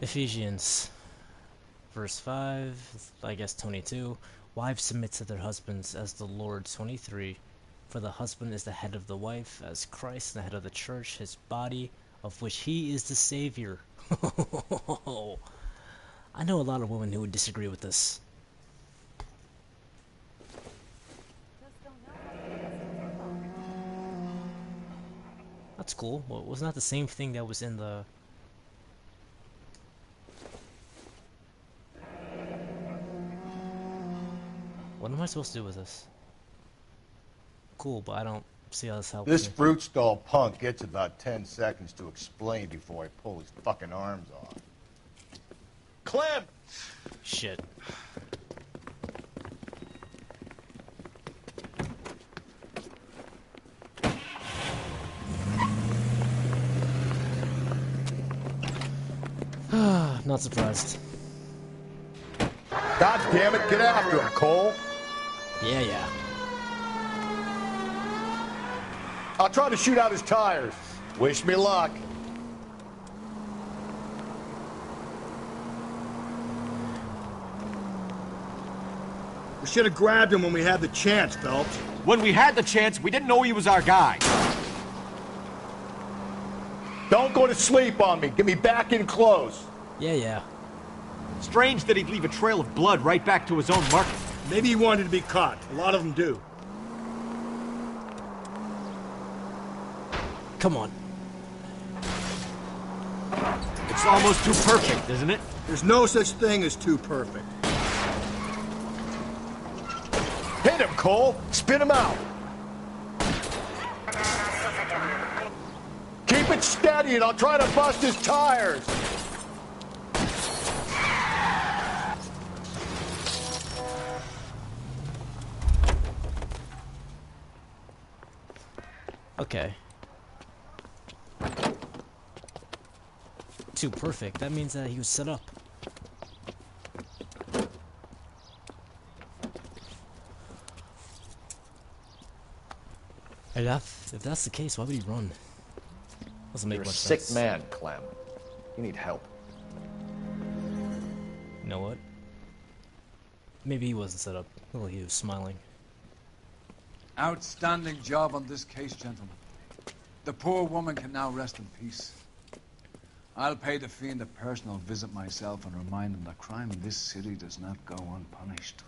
Ephesians, verse 5, I guess 22. Wives submit to their husbands as the Lord, 23. For the husband is the head of the wife, as Christ the head of the church, his body, of which he is the Savior. I know a lot of women who would disagree with this. That's cool. Well, wasn't that the same thing that was in the... supposed to do with this? Cool, but I don't see how this helps This me. fruit stall punk gets about 10 seconds to explain before I pull his fucking arms off. Clem! Shit. Not surprised. God damn it, get after him, Cole. Yeah. I'll try to shoot out his tires. Wish me luck. We should have grabbed him when we had the chance, Phelps. When we had the chance, we didn't know he was our guy. Don't go to sleep on me. Get me back in close. Yeah. Strange that he'd leave a trail of blood right back to his own market. Maybe he wanted to be caught. A lot of them do. Come on. It's almost too perfect, isn't it? There's no such thing as too perfect. Hit him, Cole. Spin him out. Keep it steady and I'll try to bust his tires. Okay. Too perfect. That means that he was set up. And if that's the case, why would he run? Doesn't make You're a much sick sense. man, Clem. You need help. You know what? Maybe he wasn't set up. Well, he was smiling. Outstanding job on this case, gentlemen. The poor woman can now rest in peace. I'll pay the fiend a personal visit myself and remind him that crime in this city does not go unpunished.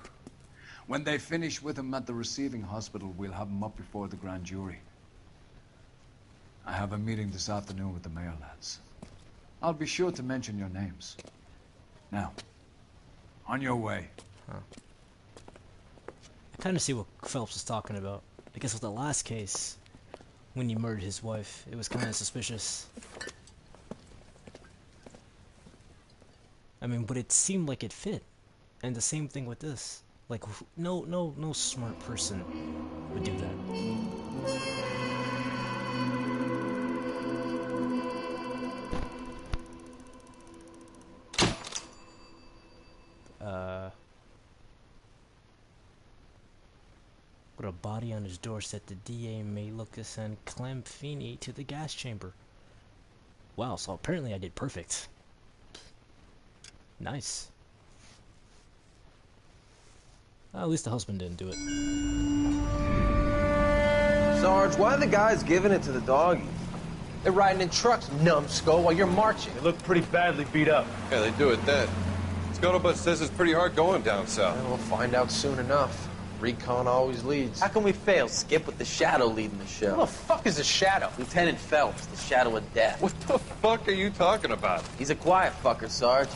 When they finish with him at the receiving hospital, we'll have him up before the grand jury. I have a meeting this afternoon with the mayor, lads. I'll be sure to mention your names. Now, on your way. Huh. I kind of see what Phelps was talking about. I guess with the last case, when he murdered his wife, it was kind of suspicious. I mean, but it seemed like it fit. And the same thing with this. Like, no smart person would do that. With a body on his doorstep, the DA may look to send Clem Feeney to the gas chamber. Wow, so apparently I did perfect. Nice. Well, at least the husband didn't do it. Sarge, why are the guys giving it to the doggies? They're riding in trucks, numbskull, while you're marching. They look pretty badly beat up. Yeah, they do it then. Scuttlebutt says it's pretty hard going down south. And we'll find out soon enough. Recon always leads. How can we fail, Skip, with the Shadow leading the show? Who the fuck is the Shadow? Lieutenant Phelps, the Shadow of Death. What the fuck are you talking about? He's a quiet fucker, Sarge.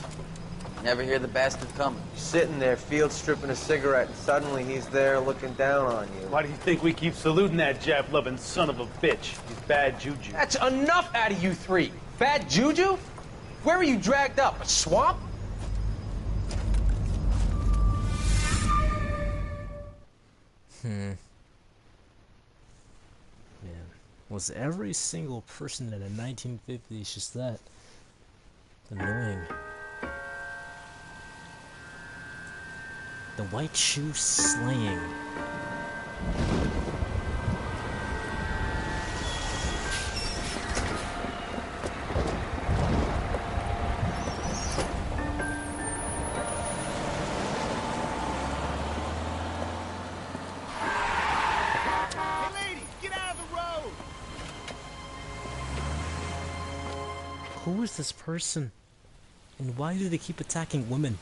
Never hear the bastard coming. Sitting there, field stripping a cigarette, and suddenly he's there looking down on you. Why do you think we keep saluting that Jap-loving son of a bitch? He's bad juju. That's enough out of you three. Bad juju? Where were you dragged up? A swamp? Man. Was every single person in the 1950s just that annoying? The white shoe slaying. Who is this person? And why do they keep attacking women?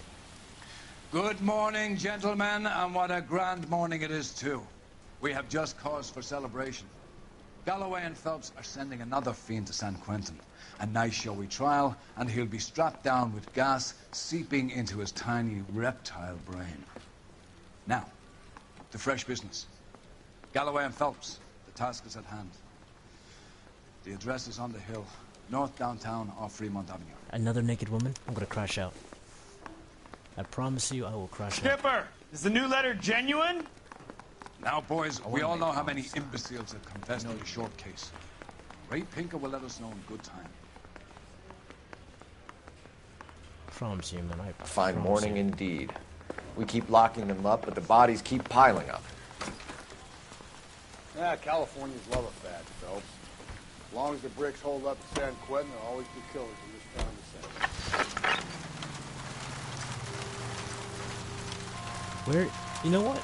Good morning, gentlemen, and what a grand morning it is, too. We have just cause for celebration. Galloway and Phelps are sending another fiend to San Quentin. A nice showy trial, and he'll be strapped down with gas seeping into his tiny reptile brain. Now, to fresh business. Galloway and Phelps, the task is at hand. The address is on the hill, north downtown off Fremont Avenue. Another naked woman? I'm gonna crash out. I promise you I will crash out. Skipper, is the new letter genuine? Now, boys, we all know how many imbeciles have confessed in a short case. Ray Pinker will let us know in good time. Promise you, man. A fine morning indeed. We keep locking them up, but the bodies keep piling up. Yeah, Californians love a fad, Phelps. As long as the bricks hold up to San Quentin, there'll always be killers in this town to say. Where? You know what?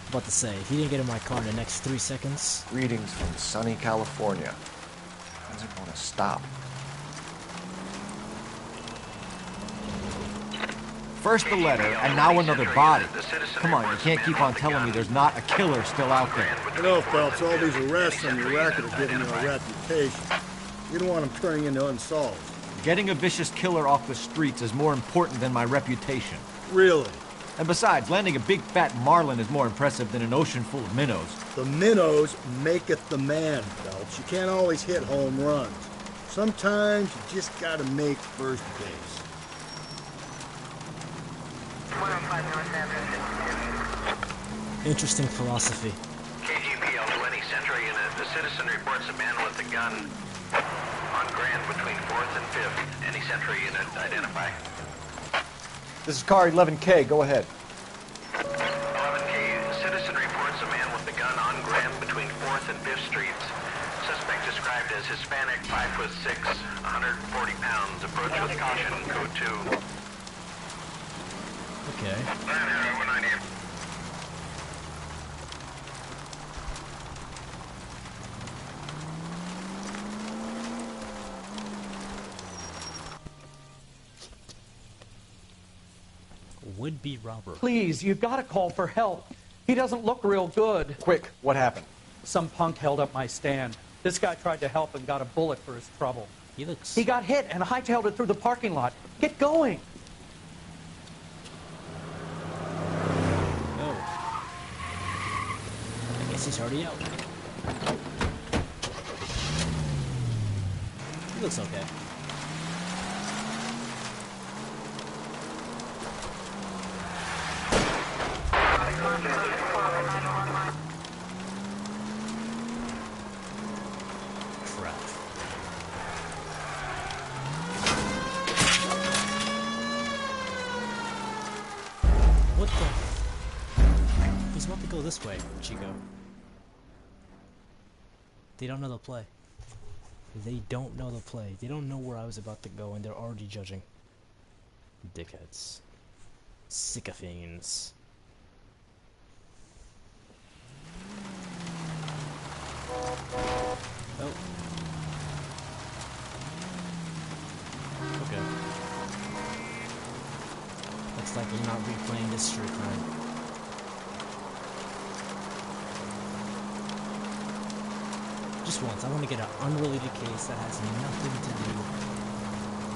I'm about to say, if he didn't get in my car in the next 3 seconds. Greetings from sunny California. When's it gonna stop? First the letter, and now another body. Come on, you can't keep on telling me there's not a killer still out there. You know, Phelps, all these arrests on your record are giving you a reputation. You don't want them turning into unsolved. Getting a vicious killer off the streets is more important than my reputation. Really? And besides, landing a big fat marlin is more impressive than an ocean full of minnows. The minnows maketh the man, Phelps. You can't always hit home runs. Sometimes you just gotta make first base. Interesting philosophy. KGPL 20 Central Unit. The citizen reports a man with a gun on Grand between 4th and 5th. Any Central Unit identify. This is car 11K. Go ahead. 11K. The citizen reports a man with a gun on Grand between 4th and 5th Streets. Suspect described as Hispanic, 5'6", 140 pounds. Approach with caution. Code 2. Okay. Would-be robber. Please, you've got to call for help. He doesn't look real good. Quick, what happened? Some punk held up my stand. This guy tried to help and got a bullet for his trouble. He got hit and hightailed it through the parking lot. Get going. Oh. I guess he's already out. He looks okay. Crap. What the? He's about to go this way, Chico. They don't know the play. They don't know the play. They don't know where I was about to go, and they're already judging. Dickheads. Sycophants. Oh. Okay. Looks like I'm not replaying this street crime. Just once, I want to get an unrelated case that has nothing to do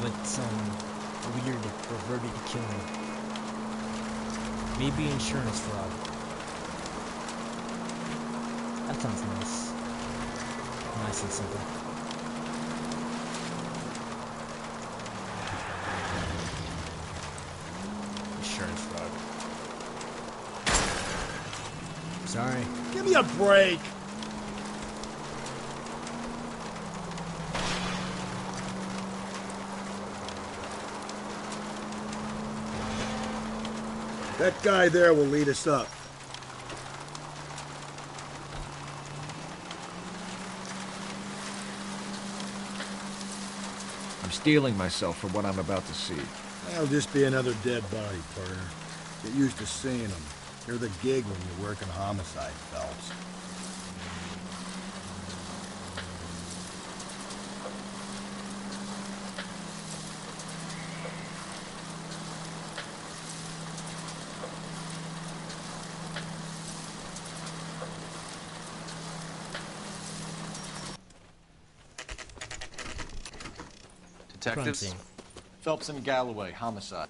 with some weird perverted killing. Maybe insurance fraud. That sounds nice. Nice and simple. Insurance fraud. Sorry. Give me a break! That guy there will lead us up. I'm steeling myself for what I'm about to see. That'll just be another dead body, partner. Get used to seeing them. You're the gig when you're working homicide, Phelps. Detectives? Phelps and Galloway, homicide.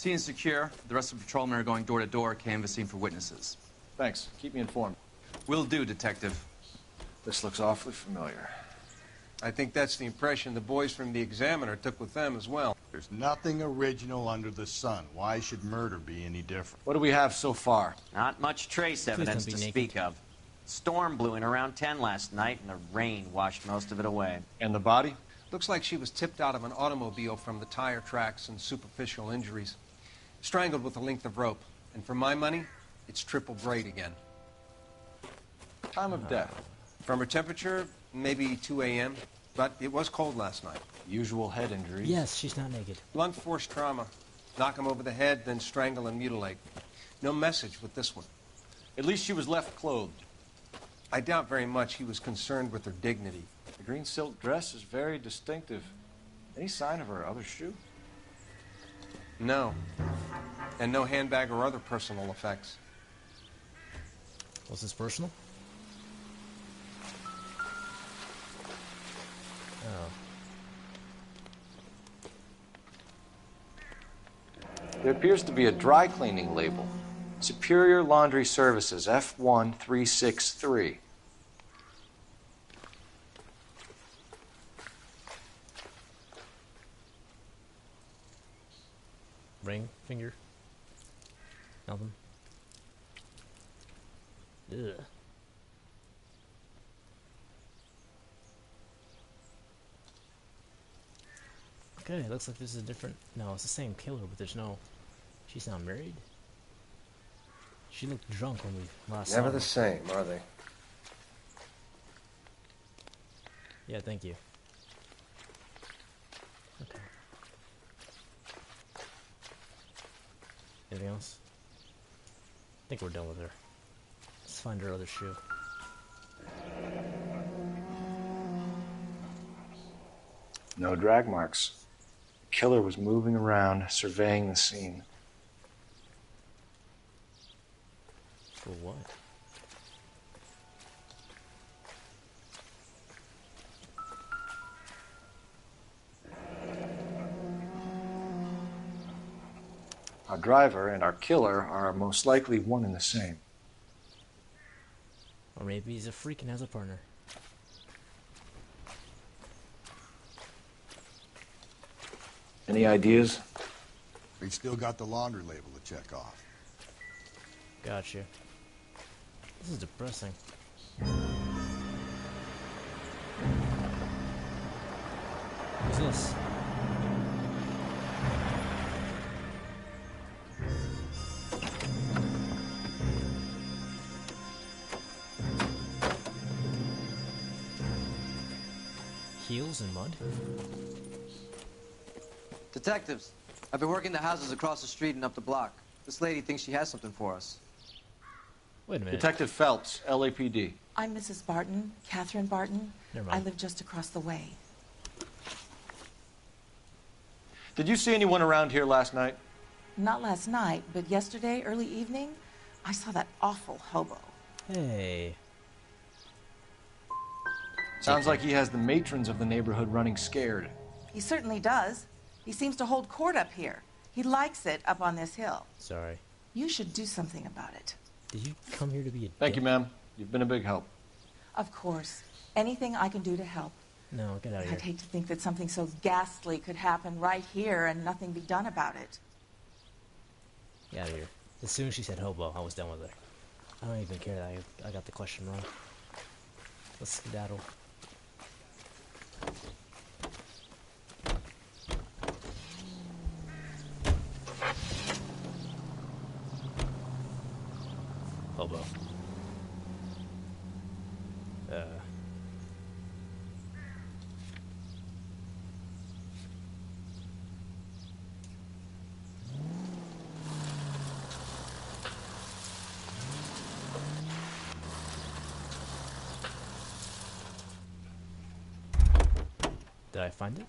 Scene's secure. The rest of the patrolmen are going door to door, canvassing for witnesses. Thanks. Keep me informed. Will do, Detective. This looks awfully familiar. I think that's the impression the boys from the Examiner took with them as well. There's nothing original under the sun. Why should murder be any different? What do we have so far? Not much trace evidence to speak of. Storm blew in around 10 last night, and the rain washed most of it away. And the body? Looks like she was tipped out of an automobile from the tire tracks and superficial injuries. Strangled with a length of rope. And for my money, it's triple braid again. Time of death? From her temperature, maybe 2 a.m., but it was cold last night. Usual head injuries? Yes, she's not naked. Blunt force trauma. Knock him over the head, then strangle and mutilate. No message with this one. At least she was left clothed. I doubt very much he was concerned with her dignity. The green silk dress is very distinctive. Any sign of her other shoe? No. And no handbag or other personal effects. Was this personal? Oh. There appears to be a dry cleaning label. Superior Laundry Services, F1363. Ring? Finger? Nothing? Ugh. Okay, it looks like this is a different... No, it's the same killer, but there's no... She's not married? She looked drunk when we last saw her. Never the same, are they? Yeah, thank you. Okay. Anything else? I think we're done with her. Let's find her other shoe. No drag marks. The killer was moving around, surveying the scene. For what? Our driver and our killer are most likely one and the same. Or maybe he's a freak and has a partner. Any ideas? We still got the laundry label to check off. Gotcha. This is depressing. Who's this? Heels and mud? Detectives, I've been working the houses across the street and up the block. This lady thinks she has something for us. Wait a minute. Detective Phelps, LAPD. I'm Mrs. Barton, Catherine Barton. Never I mind. live just across the way. Did you see anyone around here last night? Not last night, but yesterday, early evening, I saw that awful hobo. Hey. Sounds like he has the matrons of the neighborhood running scared. He certainly does. He seems to hold court up here. He likes it up on this hill. Sorry. You should do something about it. Did you come here to be a Thank you, ma'am. You've been a big help. Of course. Anything I can do to help. No, get out of here. I'd hate to think that something so ghastly could happen right here and nothing be done about it. Get out of here. As soon as she said hobo, I was done with her. I don't even care that I got the question wrong. Let's skedaddle. Hobo. Did I find it?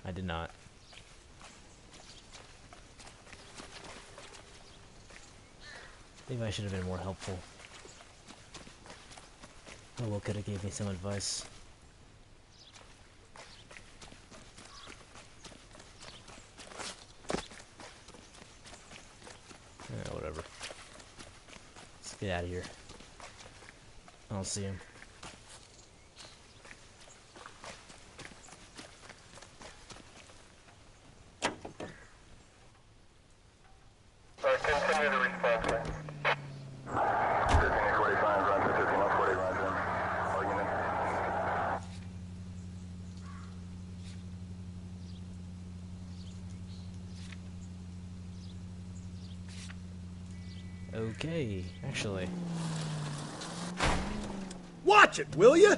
I did not. Maybe I should have been more helpful. Hobo could have gave me some advice. Get out of here. I don't see him. Continue the response, sir. 1545, run to 1540, roger. All units. Okay, actually. Watch it, will you?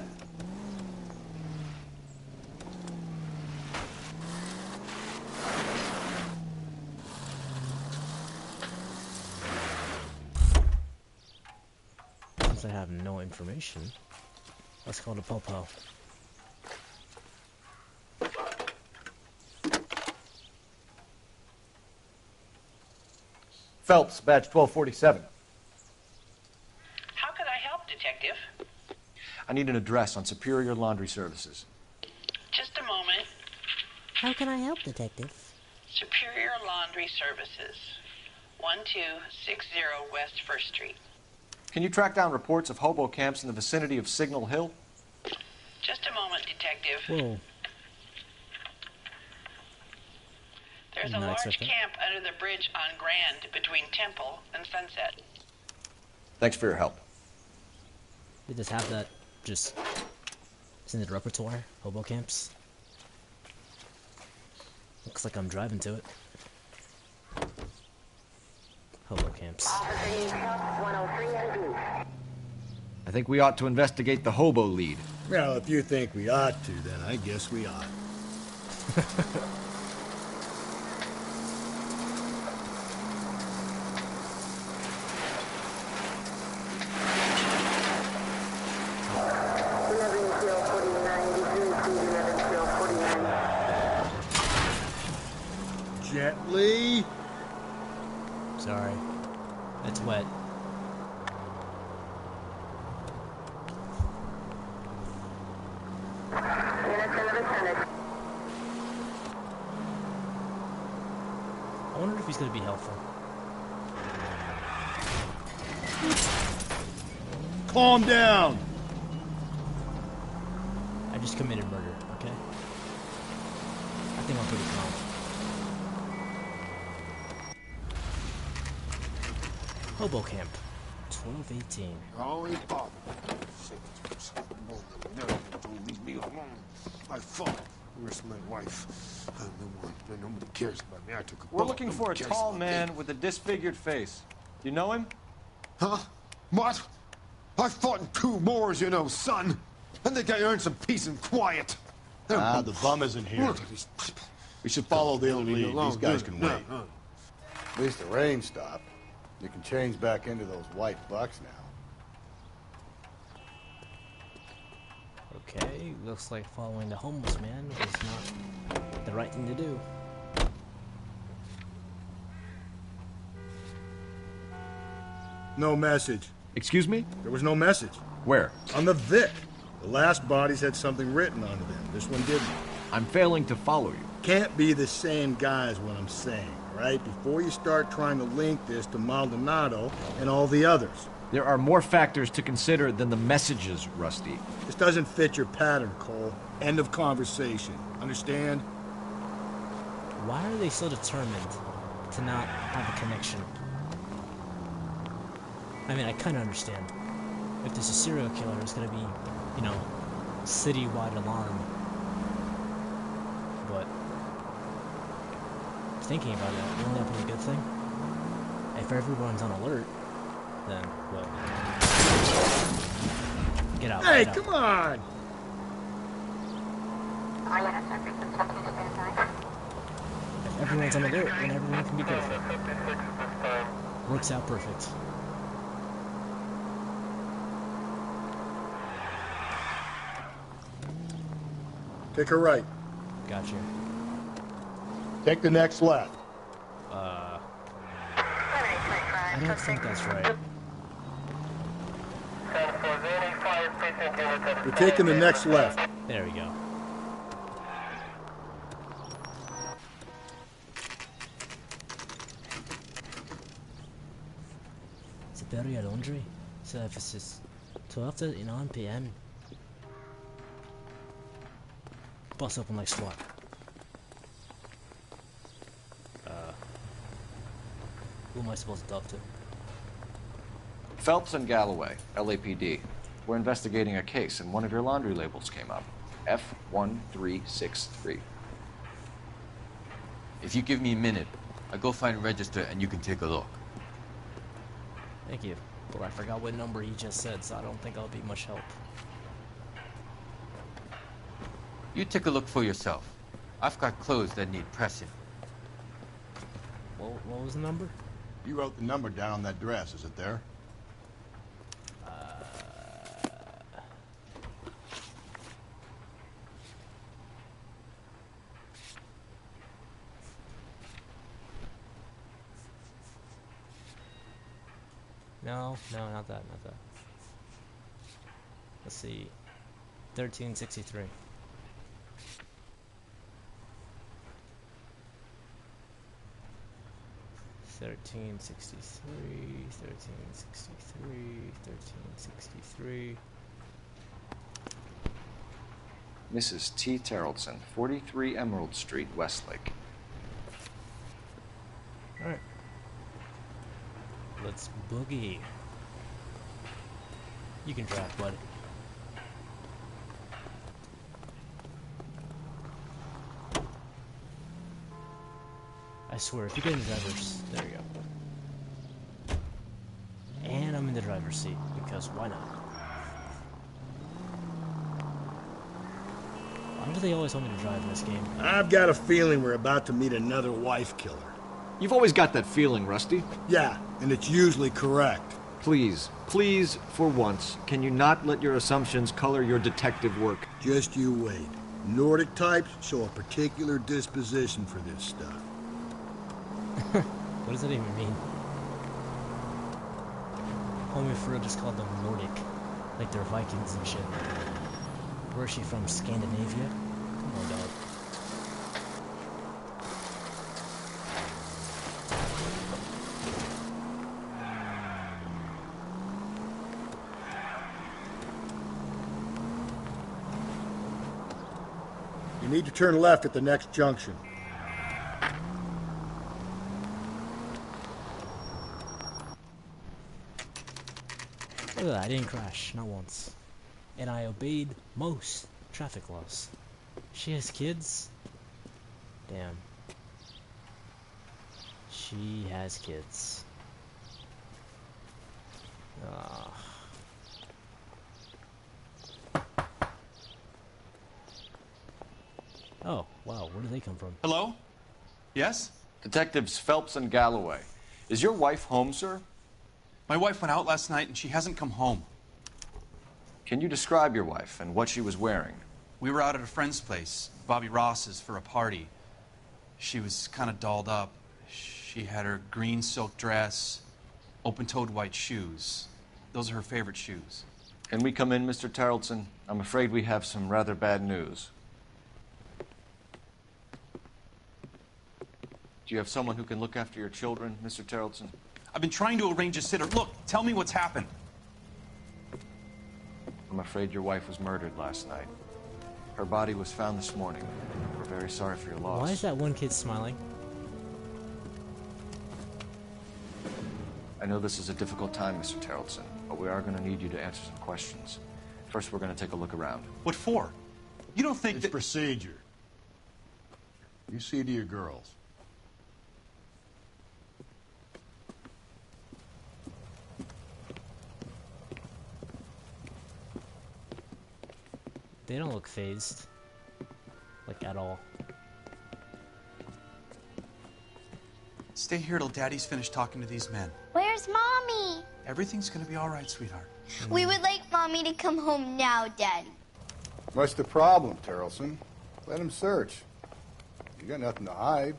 Since I have no information, let's call the Popo. Phelps, badge 1247. How could I help, Detective? I need an address on Superior Laundry Services. Just a moment. How can I help, Detective? Superior Laundry Services, 1260 West 1st Street. Can you track down reports of hobo camps in the vicinity of Signal Hill? Just a moment, Detective. Whoa. There's Did a not large expect that. camp under the bridge on Grand between Temple and Sunset. Thanks for your help. They just have that, just, it's in the repertoire, hobo camps. Looks like I'm driving to it. Hobo camps. I think we ought to investigate the hobo lead. Well, if you think we ought to, then I guess we ought. Gently. Sorry. It's wet. I wonder if he's gonna be helpful. Calm down. I just committed murder, okay? I think I'm pretty calm. Hobo camp, 1218. Always bother. Don't leave me alone. I fought. Where's my wife? Nobody cares about me. I took a We're bullet. looking Nobody for a cares tall about man me. with a disfigured face. You know him? Huh? What? I fought in 2 wars, you know, son. I think I earned some peace and quiet. Ah, the bum isn't here. Look at these people. We should follow the Leave me lead. alone. These guys Yeah, can yeah, wait. yeah. At least the rain stopped. You can change back into those white bucks now. Okay, looks like following the homeless man was not the right thing to do. No message. Excuse me? There was no message. Where? On the Vic. The last bodies had something written onto them. This one didn't. I'm failing to follow you. Can't be the same guy is what I'm saying, right? Before you start trying to link this to Maldonado and all the others. There are more factors to consider than the messages, Rusty. This doesn't fit your pattern, Cole. End of conversation. Understand? Why are they so determined to not have a connection? I mean, I kind of understand. If there's a serial killer, it's gonna be, you know, citywide alarm. But thinking about it, wouldn't that be a good thing? If everyone's on alert, then well, get out. Hey, get out. come on! If everyone's on alert, then everyone can be perfect. Works out perfect. Take a right. Gotcha. Take the next left. I don't think that's right. We're taking the next left. There we go. Is it Bury laundry services 12 to 9 p.m. Bus open like SWAT. Who am I supposed to talk to? Phelps and Galloway, LAPD. We're investigating a case, and one of your laundry labels came up. F1363. If you give me a minute, I'll go find a register and you can take a look. Thank you. But I forgot what number he just said, so I don't think I'll be much help. You take a look for yourself. I've got clothes that need pressing. What was the number? You wrote the number down on that dress, is it there? No, not that. Let's see. 1363. 1363. Mrs. T. Terrellson, 43 Emerald Street, Westlake. Alright. Let's boogie. You can drive, buddy. I swear, if you get in the driver's... There you go. And I'm in the driver's seat, because why not? Why do they always want me to drive in this game? I've got a feeling we're about to meet another wife killer. You've always got that feeling, Rusty. Yeah, and it's usually correct. Please, for once, can you not let your assumptions color your detective work? Just you wait. Nordic types show a particular disposition for this stuff. What does that even mean? Homie Fro just called them Nordic. Like they're Vikings and shit. Where is she from? Scandinavia? Come on, dog. You need to turn left at the next junction. Look at that, I didn't crash, not once. And I obeyed most traffic laws. She has kids? Damn. She has kids. Oh, wow, where do they come from? Hello? Yes? Detectives Phelps and Galloway. Is your wife home, sir? My wife went out last night and she hasn't come home. Can you describe your wife and what she was wearing? We were out at a friend's place, Bobby Ross's, for a party. She was kind of dolled up. She had her green silk dress, open-toed white shoes. Those are her favorite shoes. Can we come in, Mr. Tarleton? I'm afraid we have some rather bad news. Do you have someone who can look after your children, Mr. Tarleton? I've been trying to arrange a sitter. Look, tell me what's happened. I'm afraid your wife was murdered last night. Her body was found this morning. We're very sorry for your loss. Why is that one kid smiling? I know this is a difficult time, Mr. Tarleton, but we are going to need you to answer some questions. First, we're going to take a look around. What for? You don't think it's procedure. You see to your girls. They don't look phased. Like, at all. Stay here till Daddy's finished talking to these men. Where's Mommy? Everything's gonna be all right, sweetheart. We would like Mommy to come home now, Daddy. What's the problem, Tarleton? Let him search. You got nothing to hide.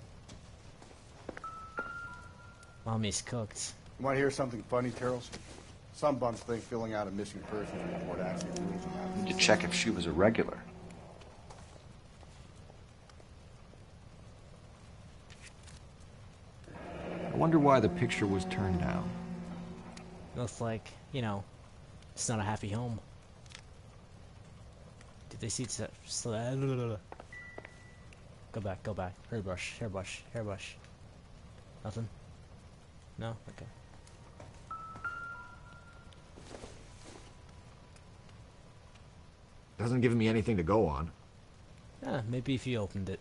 Mommy's cooked. You want to hear something funny, Tarleton? Some bums think filling out a missing persons report actually rules them out. Need to check if she was a regular. I wonder why the picture was turned down. Looks like, you know, it's not a happy home. Did they see it? Go back, go back. Hairbrush, hairbrush, hairbrush. Nothing? No? Okay. Doesn't give me anything to go on. Yeah, maybe if you opened it.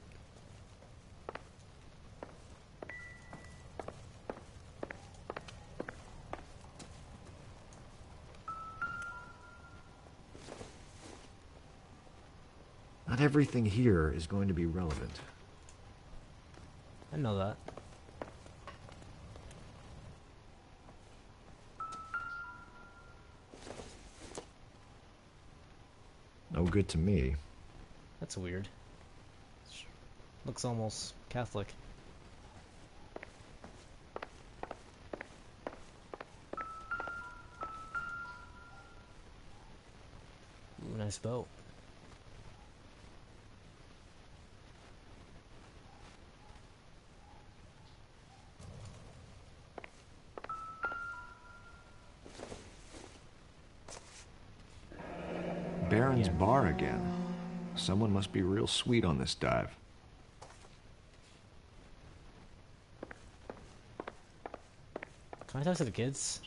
Not everything here is going to be relevant. I know that. No good to me. That's weird. Looks almost Catholic. Ooh, nice boat. Baron's bar again. Someone must be real sweet on this dive. Can I talk to the kids?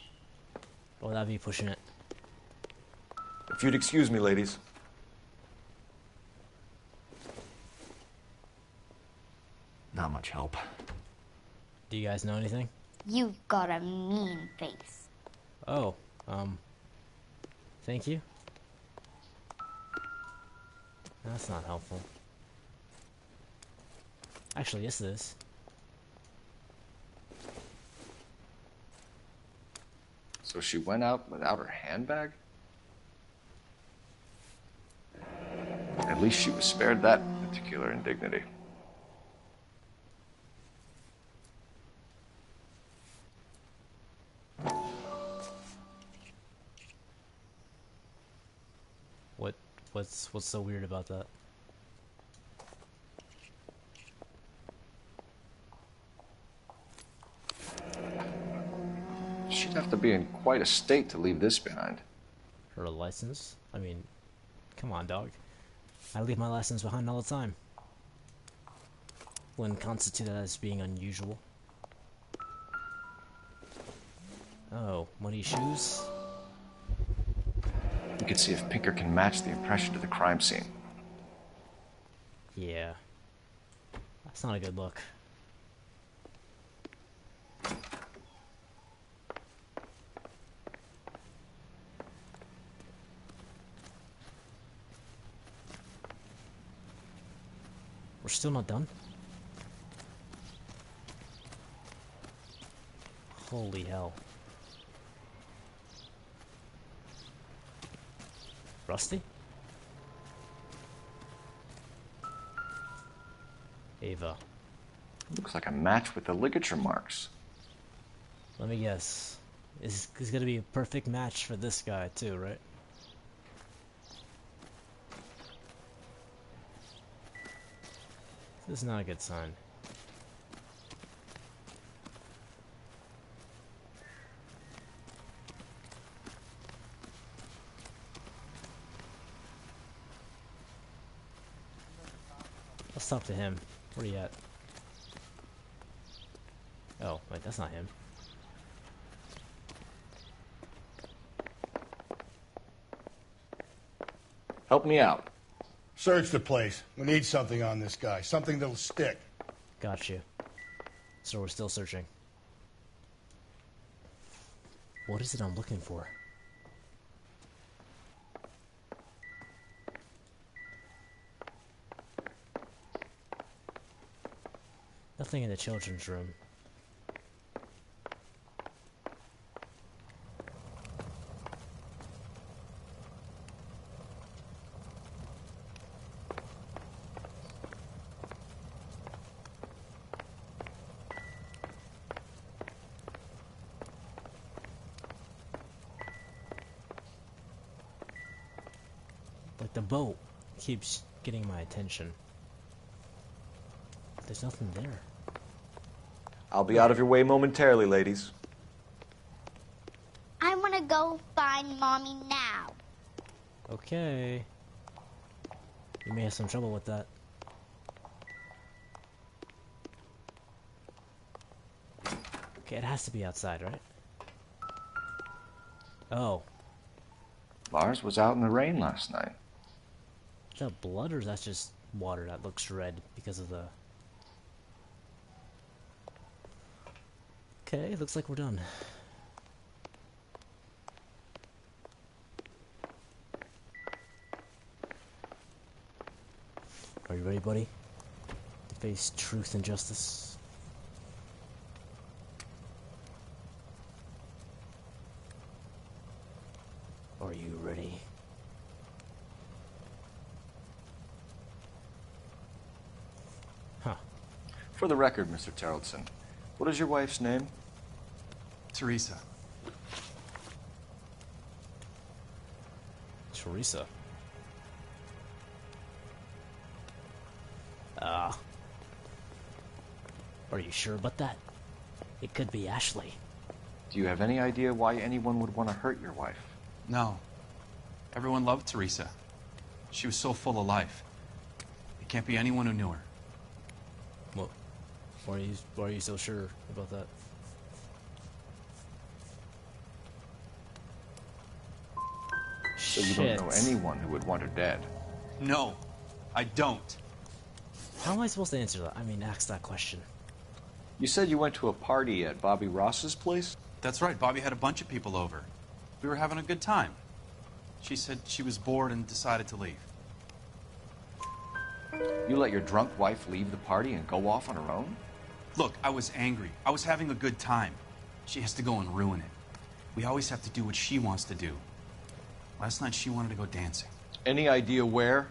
Or would that be pushing it? If you'd excuse me, ladies. Not much help. Do you guys know anything? You've got a mean face. Oh, thank you. That's not helpful. Actually, yes it is. So she went out without her handbag? At least she was spared that particular indignity. What's so weird about that? She'd have to be in quite a state to leave this behind. Her license? I mean, come on, dog. I leave my license behind all the time. Wouldn't constitute that as being unusual. Oh, muddy shoes? We could see if Pinker can match the impression to the crime scene. Yeah. That's not a good look. We're still not done? Holy hell. Rusty? Ava. Looks like a match with the ligature marks. Let me guess. This is gonna be a perfect match for this guy too, right? This is not a good sign. Let's talk to him. Where he at? Oh, wait, that's not him. Help me out. Search the place. We need something on this guy. Something that'll stick. Got you. So we're still searching. What is it I'm looking for? Nothing in the children's room. Like the boat keeps getting my attention. There's nothing there. I'll be out of your way momentarily, ladies. I want find Mommy now. Okay. You may have some trouble with that. Okay, it has to be outside, right? Oh. Lars was out in the rain last night. Is that blood or is that just water that looks red because of the... Okay, looks like we're done. Are you ready, buddy? To face truth and justice? Are you ready? Huh. For the record, Mr. Terrellson, what is your wife's name? Teresa. Teresa. Are you sure about that? It could be Ashley. Do you have any idea why anyone would want to hurt your wife? No. Everyone loved Teresa. She was so full of life. It can't be anyone who knew her. Well, why are you so sure about that? So you don't know anyone who would want her dead? No, I don't. How am I supposed to answer that? I mean, ask that question. You said you went to a party at Bobby Ross's place? That's right. Bobby had a bunch of people over. We were having a good time. She said she was bored and decided to leave. You let your drunk wife leave the party and go off on her own? Look, I was angry. I was having a good time. She has to go and ruin it. We always have to do what she wants to do. Last night she wanted to go dancing. Any idea where?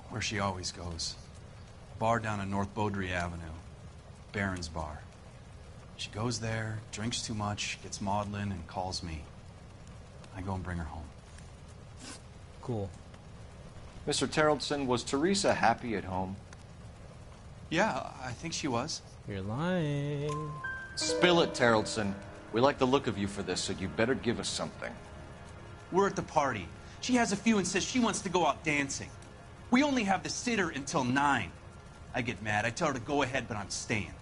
Where she always goes. Bar down on North Beaudry Avenue. Baron's Bar. She goes there, drinks too much, gets maudlin, and calls me. I go and bring her home. Cool. Mr. Terrellson, was Teresa happy at home? Yeah, I think she was. You're lying. Spill it, Terrellson. We like the look of you for this, so you better give us something. We're at the party. She has a few and says she wants to go out dancing. We only have the sitter until 9. I get mad. I tell her to go ahead, but I'm staying.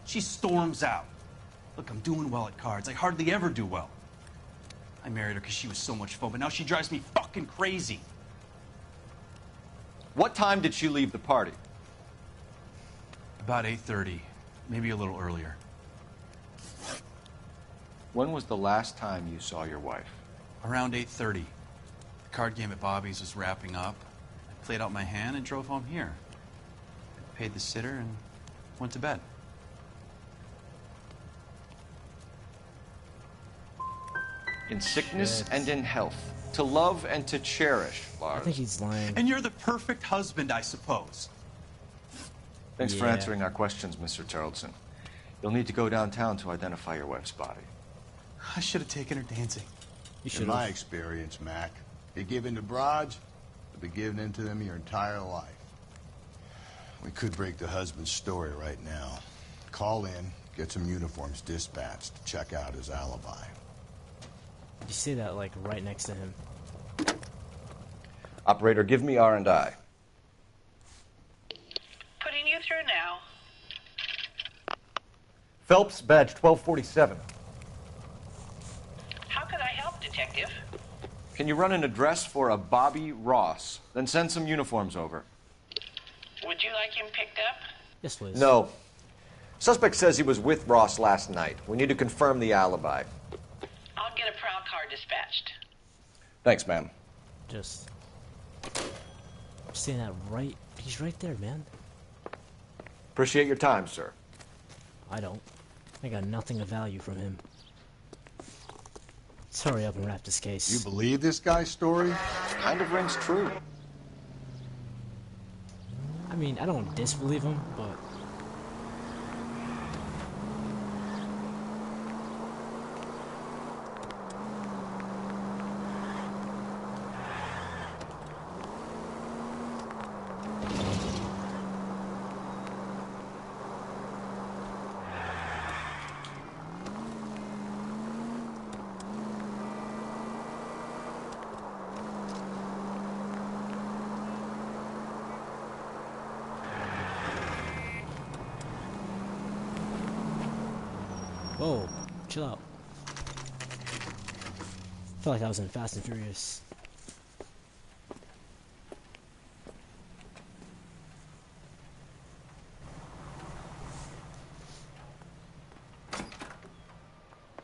She storms out. Look, I'm doing well at cards. I hardly ever do well. I married her because she was so much fun, but now she drives me fucking crazy. What time did she leave the party? About 8:30, maybe a little earlier. When was the last time you saw your wife? Around 8:30. The card game at Bobby's was wrapping up. I played out my hand and drove home here. I paid the sitter and went to bed. In sickness and in health. To love and to cherish, Lars. I think he's lying. And you're the perfect husband, I suppose. Thanks for answering our questions, Mr. Terrellson. You'll need to go downtown to identify your wife's body. I should have taken her dancing. In my experience, Mac, you give in to broads, you'll be giving in to them your entire life. We could break the husband's story right now. Call in, get some uniforms dispatched, check out his alibi. You say that like right next to him. Operator, give me R&I. Putting you through now. Phelps, badge 1247. How can I help, Detective? Can you run an address for a Bobby Ross? Then send some uniforms over. Would you like him picked up? Yes, please. No. Suspect says he was with Ross last night. We need to confirm the alibi. I'll get a prowl car dispatched. Thanks, ma'am. Just saying that right. He's right there, man. Appreciate your time, sir. I don't. I got nothing of value from him. Let's hurry up and wrap this case. You believe this guy's story? Kind of rings true. I mean, I don't disbelieve him, but... Whoa, chill out. I feel like I was in Fast and Furious.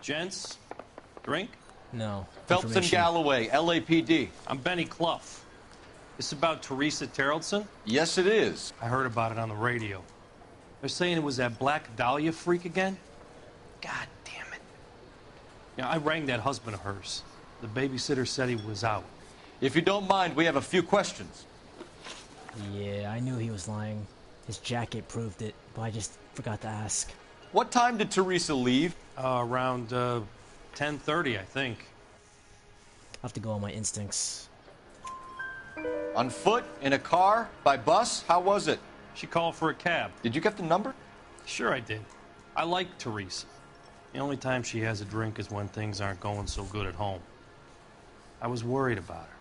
Gents, drink? No. Phelps and Galloway, LAPD. I'm Benny Clough. This about Teresa Terrellson? Yes, it is. I heard about it on the radio. They're saying it was that Black Dahlia freak again? God damn it. Yeah, I rang that husband of hers. The babysitter said he was out. If you don't mind, we have a few questions. Yeah, I knew he was lying. His jacket proved it, but I just forgot to ask. What time did Teresa leave? Around 10:30, I think. I have to go on my instincts. On foot? In a car? By bus? How was it? She called for a cab. Did you get the number? Sure I did. I like Teresa. The only time she has a drink is when things aren't going so good at home. I was worried about her.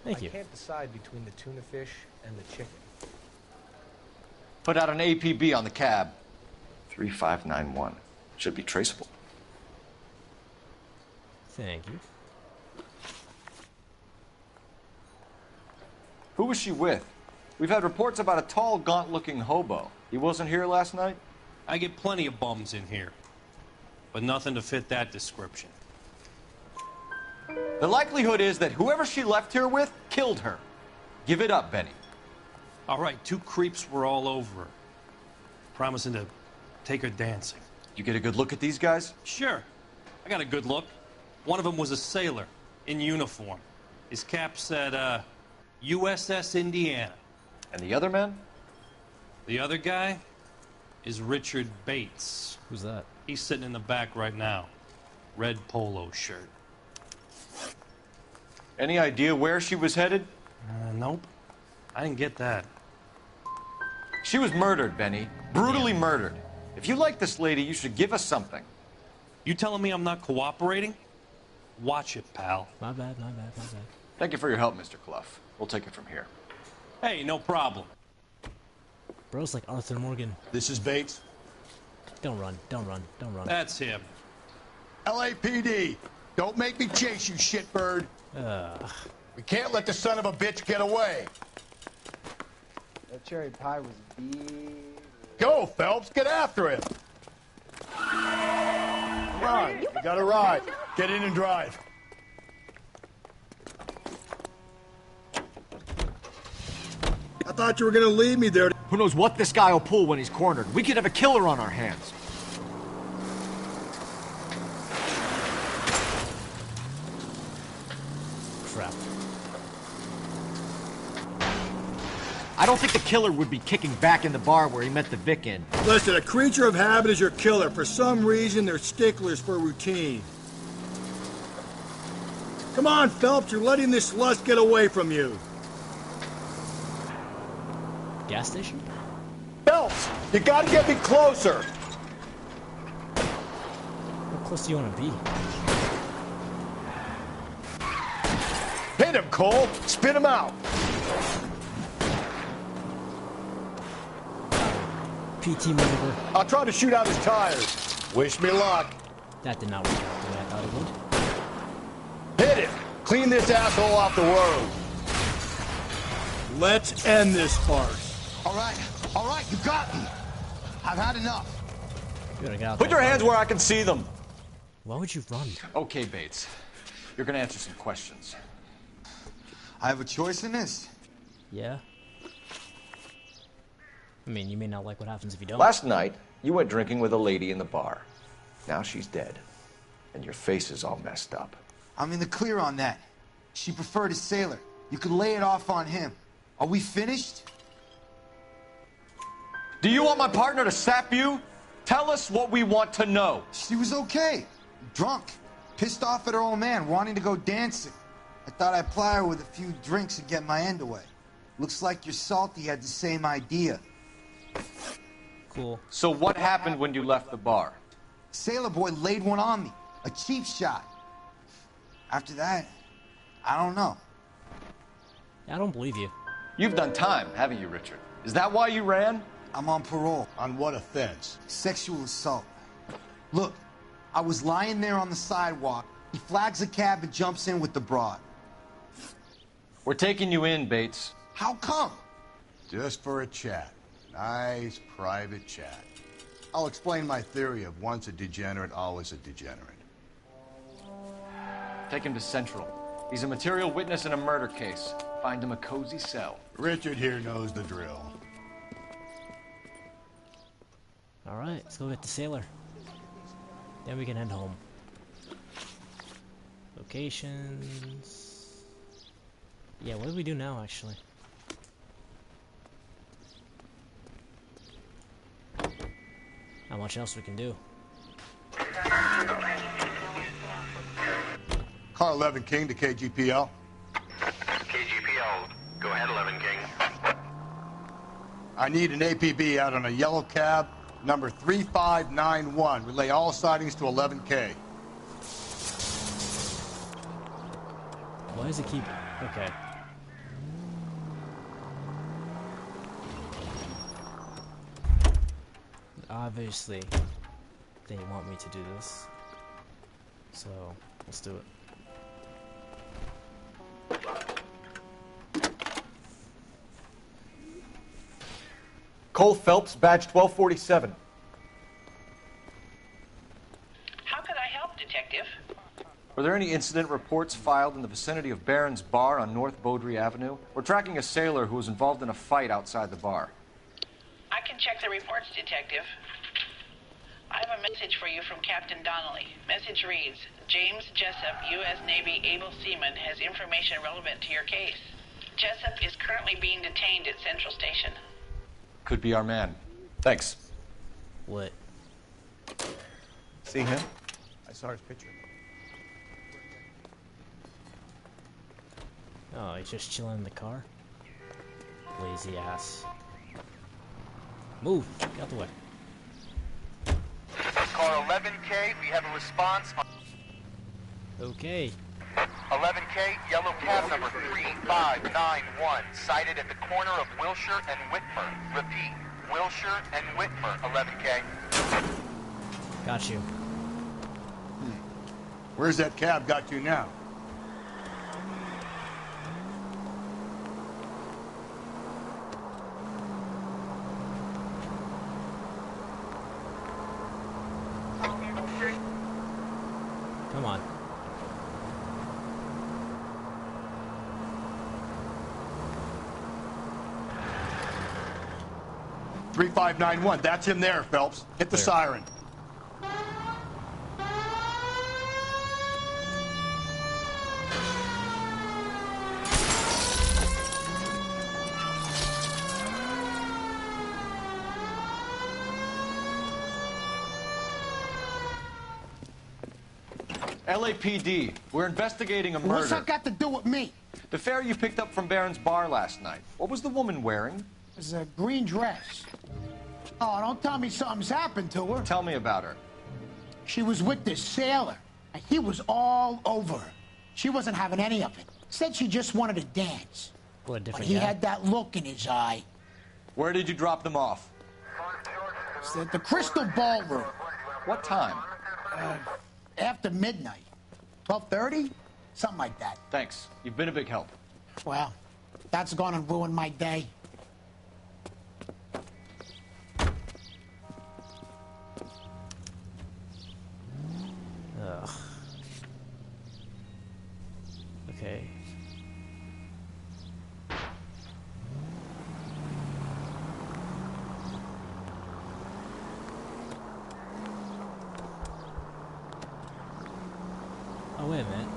Thank you. I can't decide between the tuna fish and the chicken. Put out an APB on the cab. 3591. Should be traceable. Thank you. Who was she with? We've had reports about a tall, gaunt-looking hobo. He wasn't here last night? I get plenty of bums in here, but nothing to fit that description. The likelihood is that whoever she left here with killed her. Give it up, Benny. All right, 2 creeps were all over her, promising to take her dancing. You get a good look at these guys? Sure. I got a good look. One of them was a sailor in uniform. His cap said, USS Indiana. And the other man? The other guy is Richard Bates. Who's that? He's sitting in the back right now. Red polo shirt. Any idea where she was headed? Nope. I didn't get that. She was murdered, Benny. Brutally murdered. If you like this lady, you should give us something. You telling me I'm not cooperating? Watch it, pal. My bad, my bad, my bad. Thank you for your help, Mr. Clough. We'll take it from here. Hey, no problem. Bro's like Arthur Morgan. This is Bates. Don't run, don't run, don't run. That's him. LAPD, don't make me chase you, shitbird. We can't let the son of a bitch get away. That cherry pie was big. Go, Phelps, get after him. Come on, you got a ride. Get in and drive. I thought you were gonna leave me there. Who knows what this guy will pull when he's cornered? We could have a killer on our hands. Crap. I don't think the killer would be kicking back in the bar where he met the Vic in. Listen, a creature of habit is your killer. For some reason, they're sticklers for routine. Come on, Phelps, you're letting this lust get away from you. Gas station? Phelps, you gotta get me closer. How close do you want to be? Hit him, Cole. Spit him out. PT maneuver. I'll try to shoot out his tires. Wish me luck. That did not work out the way I thought it would. Hit him. Clean this asshole off the road. Let's end this farce. All right, you got me. I've had enough. Put your hands where I can see them. Why would you run? Okay, Bates. You're gonna answer some questions. I have a choice in this. Yeah. I mean, you may not like what happens if you don't. Last night, you went drinking with a lady in the bar. Now she's dead. And your face is all messed up. I'm in the clear on that. She preferred a sailor. You could lay it off on him. Are we finished? Do you want my partner to sap you? Tell us what we want to know. She was okay. Drunk. Pissed off at her old man, wanting to go dancing. I thought I'd ply her with a few drinks and get my end away. Looks like your salty had the same idea. Cool. So what happened when you left the bar? Sailor boy laid one on me. A cheap shot. After that, I don't know. I don't believe you. You've done time, haven't you, Richard? Is that why you ran? I'm on parole. On what offense? Sexual assault. Look, I was lying there on the sidewalk. He flags a cab and jumps in with the broad. We're taking you in, Bates. How come? Just for a chat. Nice private chat. I'll explain my theory of once a degenerate, always a degenerate. Take him to Central. He's a material witness in a murder case. Find him a cozy cell. Richard here knows the drill. Alright, let's go get the sailor. Then we can head home. Locations. Yeah, what do we do now, actually? Not much else we can do. Car 11 King to KGPL. KGPL, go ahead, 11 King. I need an APB out on a yellow cab, number 3591. Relay all sightings to 11K. Why does it keep... Okay. Obviously, they want me to do this. So, let's do it. Cole Phelps, badge 1247. How could I help, Detective? Were there any incident reports filed in the vicinity of Barron's Bar on North Beaudry Avenue? We're tracking a sailor who was involved in a fight outside the bar. I can check the reports, Detective. I have a message for you from Captain Donnelly. Message reads, James Jessup, U.S. Navy able seaman, has information relevant to your case. Jessup is currently being detained at Central Station. Could be our man. Thanks. What? See him? I saw his picture. Oh, he's just chilling in the car? Lazy ass. Move! Get out the way. Car 11K, we have a response. Okay. 11K, yellow cab number 3591, sighted at the corner of Wilshire and Whitmer. Repeat, Wilshire and Whitmer, 11K. Got you. Where's that cab got you now? Come on. "3591, that's him there, Phelps. Hit the siren." LAPD, we're investigating a murder. What's that got to do with me? The fare you picked up from Barron's Bar last night. What was the woman wearing? It's a green dress. Oh, don't tell me something's happened to her. Tell me about her. She was with this sailor, and he was all over her. She wasn't having any of it. Said she just wanted to dance. What a But different he guy. had that look in his eye. Where did you drop them off? It's at the Crystal Ballroom. What time? After midnight. 12:30? Something like that. Thanks. You've been a big help. Well, that's gonna ruin my day. Ugh. Okay. Oh, wait a minute.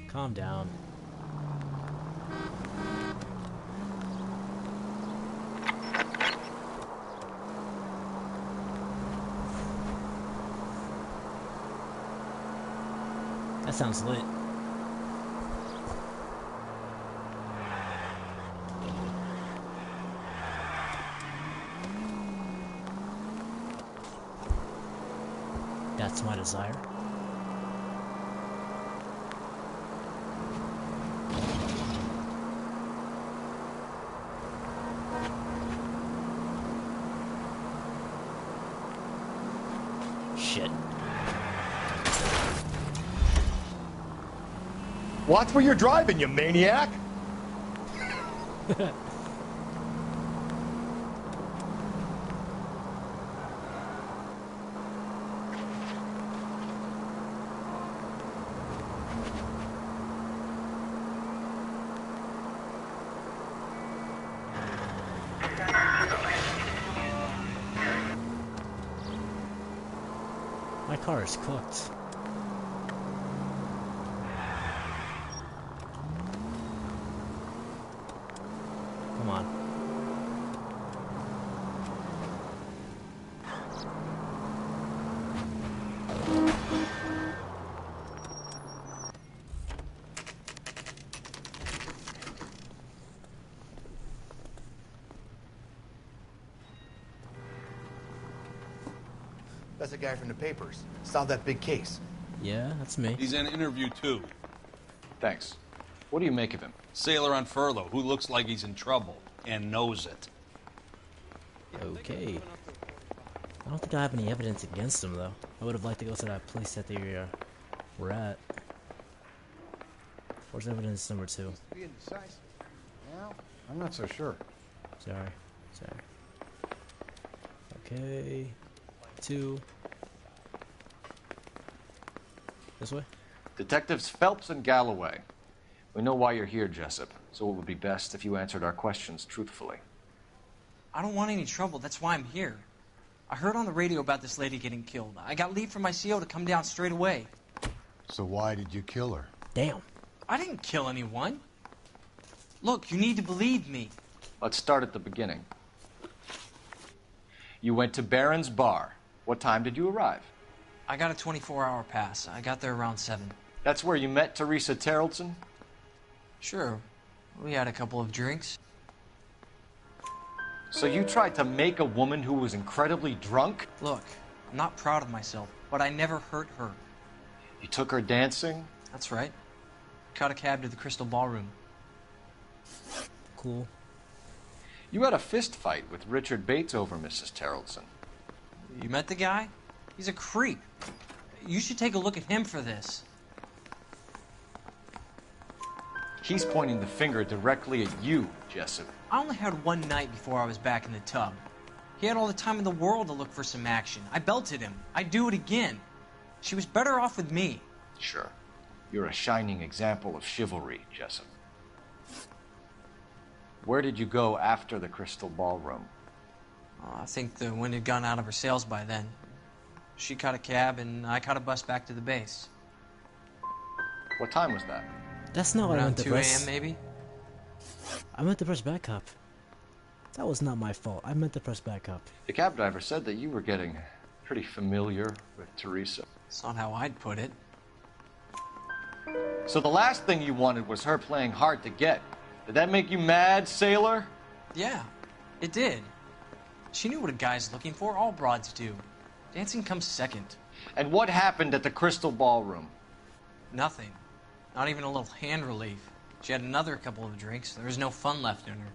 Calm down. That sounds lit. That's my desire. shit. Watch where you're driving, you maniac! My car is cooked. Come on. That's the guy from the papers. Solved that big case. Yeah, that's me. He's in interview too. Thanks. What do you make of him? Sailor on furlough who looks like he's in trouble and knows it. Okay. I don't think I have any evidence against him, though. I would have liked to go to that place that they were at. Where's evidence number 2? Be indecisive. Well, I'm not so sure. Sorry. Okay. 2. This way? Detectives Phelps and Galloway. We know why you're here, Jessup, so it would be best if you answered our questions truthfully. I don't want any trouble. That's why I'm here. I heard on the radio about this lady getting killed. I got leave from my CO to come down straight away. So why did you kill her? Damn. I didn't kill anyone. Look, you need to believe me. Let's start at the beginning. You went to Barron's Bar. What time did you arrive? I got a 24-hour pass. I got there around 7. That's where you met Teresa Terrellson? Sure. We had a couple of drinks. So you tried to make a woman who was incredibly drunk? Look, I'm not proud of myself, but I never hurt her. You took her dancing? That's right. Caught a cab to the Crystal Ballroom. Cool. You had a fist fight with Richard Bates over Mrs. Terrellson. You met the guy? He's a creep. You should take a look at him for this. He's pointing the finger directly at you, Jessup. I only had one night before I was back in the tub. He had all the time in the world to look for some action. I belted him. I'd do it again. She was better off with me. Sure. You're a shining example of chivalry, Jessup. Where did you go after the Crystal Ballroom? I think the wind had gone out of her sails by then. She caught a cab, and I caught a bus back to the base. What time was that? That's not what I Around meant to 2 press. a.m. maybe? I meant to press back up. That was not my fault. I meant to press back up. The cab driver said that you were getting pretty familiar with Teresa. It's not how I'd put it. So the last thing you wanted was her playing hard to get. Did that make you mad, sailor? Yeah, it did. She knew what a guy's looking for. All broads do. Dancing comes second. And what happened at the Crystal Ballroom? Nothing. Not even a little hand relief. She had another couple of drinks. There was no fun left in her.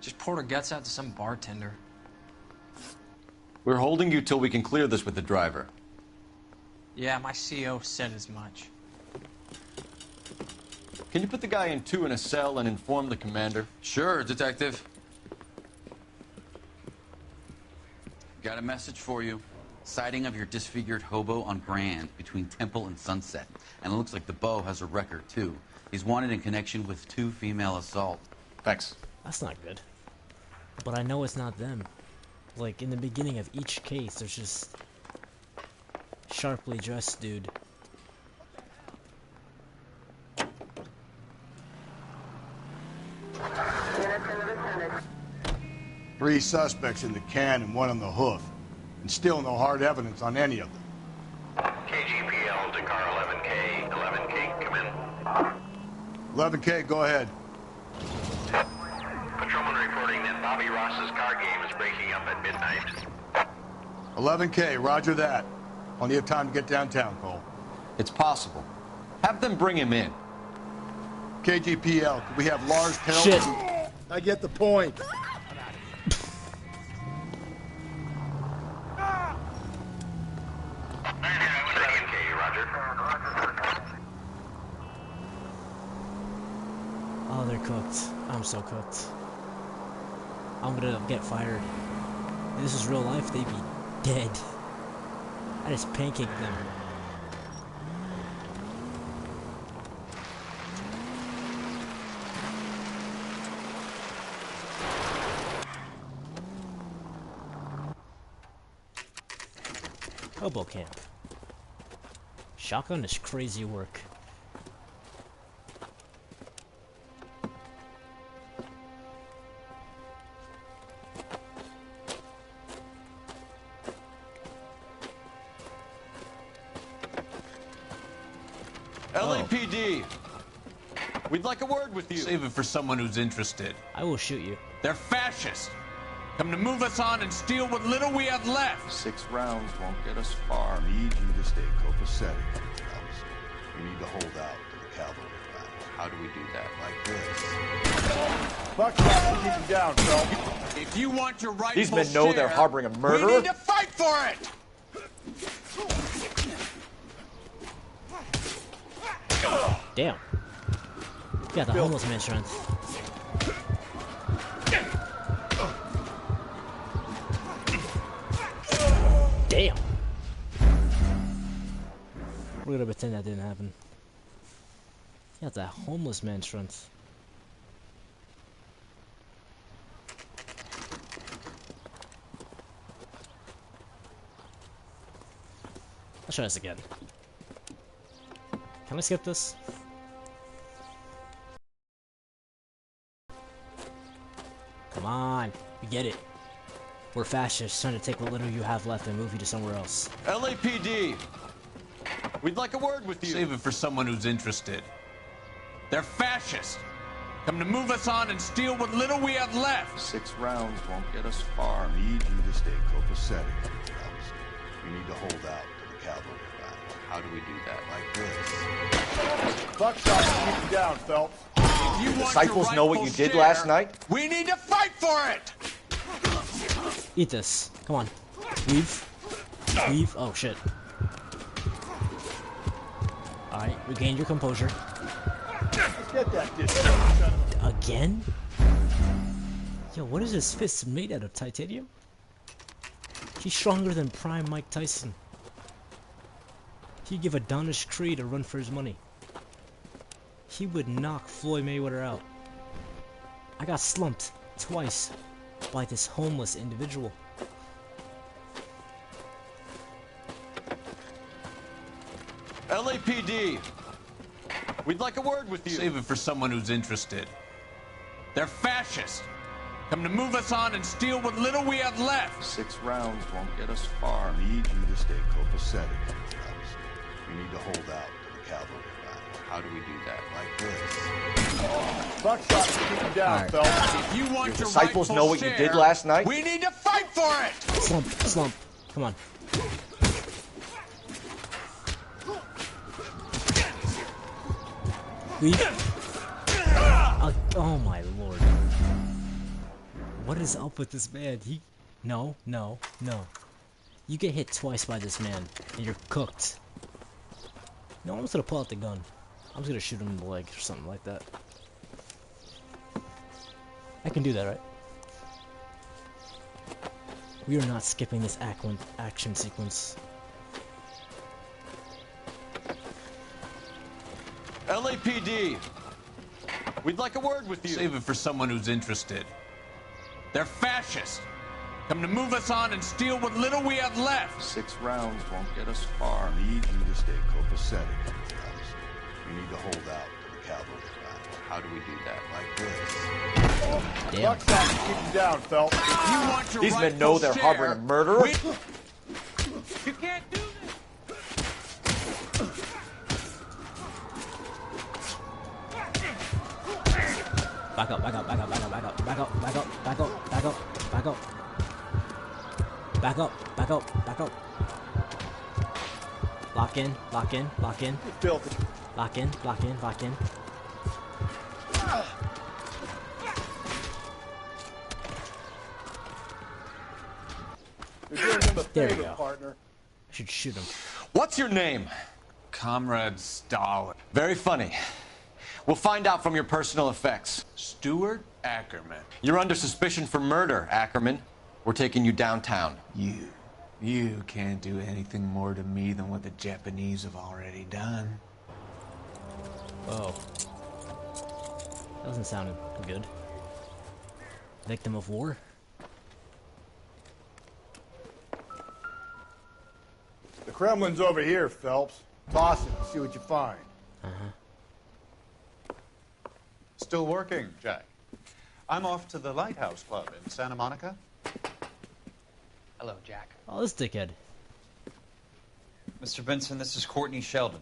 Just poured her guts out to some bartender. We're holding you till we can clear this with the driver. Yeah, my CO said as much. Can you put the guy in 2 in a cell and inform the commander? Sure, Detective. Got a message for you. Sighting of your disfigured hobo on Grand between Temple and Sunset. And it looks like the Beau has a record, too. He's wanted in connection with 2 female assaults. Thanks. That's not good. But I know it's not them. Like, in the beginning of each case, there's just sharply dressed dude. Three suspects in the can and 1 on the hoof. And still no hard evidence on any of them. KGPL to car 11K. 11K, come in. 11K, go ahead. Patrolman reporting that Bobby Ross's car game is breaking up at midnight. 11K, roger that. Plenty of time to get downtown, Cole. It's possible. Have them bring him in. KGPL, could we have Lars Pell? Shit. I get the point. cooked. I'm so cooked. I'm gonna get fired. If this was real life, they'd be dead. I just pancaked them. Hobo camp. Shotgun is crazy work. LAPD! We'd like a word with you. Save it for someone who's interested. I will shoot you. They're fascists. Come to move us on and steal what little we have left. 6 rounds won't get us far. I need you to stay copacetic. We need to hold out to the cavalry line. How do we do that? Like this. Buckshot, keep him down, Phelps. If you want your rightful These men know share, they're harboring a murderer. We need to fight for it! Damn. You got the homeless man strength. Damn. We're gonna pretend that didn't happen. You got that homeless man strength. Let's try this again. Can I skip this? Come on, we get it. We're fascists trying to take what little you have left and move you to somewhere else. LAPD! We'd like a word with you. Save it for someone who's interested. They're fascists. Come to move us on and steal what little we have left. 6 rounds won't get us far. I need you to stay copacetic. We need to hold out to the cavalry line. How do we do that? Like this. Buckshot, keep him down, Phelps. If you want Disciples your know what you rightful did share, last night? We need to fight for it! Eat this. Come on. Leave. Leave. Oh, shit. Alright, regain your composure. Let's get that distance. Again? Yo, what is his fist made out of? Titanium? He's stronger than prime Mike Tyson. He'd give Adonis Creed a run for his money. He would knock Floyd Mayweather out. I got slumped twice by this homeless individual. LAPD! We'd like a word with you. Save it for someone who's interested. They're fascists. Come to move us on and steal what little we have left. 6 rounds won't get us far. I need you to stay copacetic. We need to hold out to the cavalry line. How do we do that? Like this. Buckshot, keep him down, Phelps. If you want your Disciples rightful know what you share, did last night? We need to fight for it! Slump, slump. Come on. Leave. Oh my lord. What is up with this man? No. You get hit twice by this man, and you're cooked. No, I'm just gonna pull out the gun. I'm just gonna shoot him in the leg or something like that. I can do that, right? We are not skipping this action sequence. LAPD! We'd like a word with you. Save it for someone who's interested. They're fascists. Come to move us on and steal what little we have left. 6 rounds won't get us far. I need you to stay copacetic. We need to hold out to the cavalry line. How do we do that? Like this. Damn. Buckshot, keep him down, Phelps. If you want your These men rightful know they're share, harboring a murderer. You can't do Back up, back up, back up, back up, back up, back up, back up, back up, back up, back up. Back up, back up, back up. Lock in, lock in, lock in. Built it. Lock in, lock in, lock in. You're doing him a There we favor, go. partner. I should shoot him. What's your name? Comrade Stalin. Very funny. We'll find out from your personal effects. Stuart Ackerman. You're under suspicion for murder, Ackerman. We're taking you downtown. You can't do anything more to me than what the Japanese have already done. Whoa. That doesn't sound good. Victim of war? The Kremlin's over here, Phelps. Toss it and see what you find. Still working, Jack. I'm off to the Lighthouse Club in Santa Monica. Hello, Jack. Oh, this dickhead. Mr. Benson, this is Courtney Sheldon.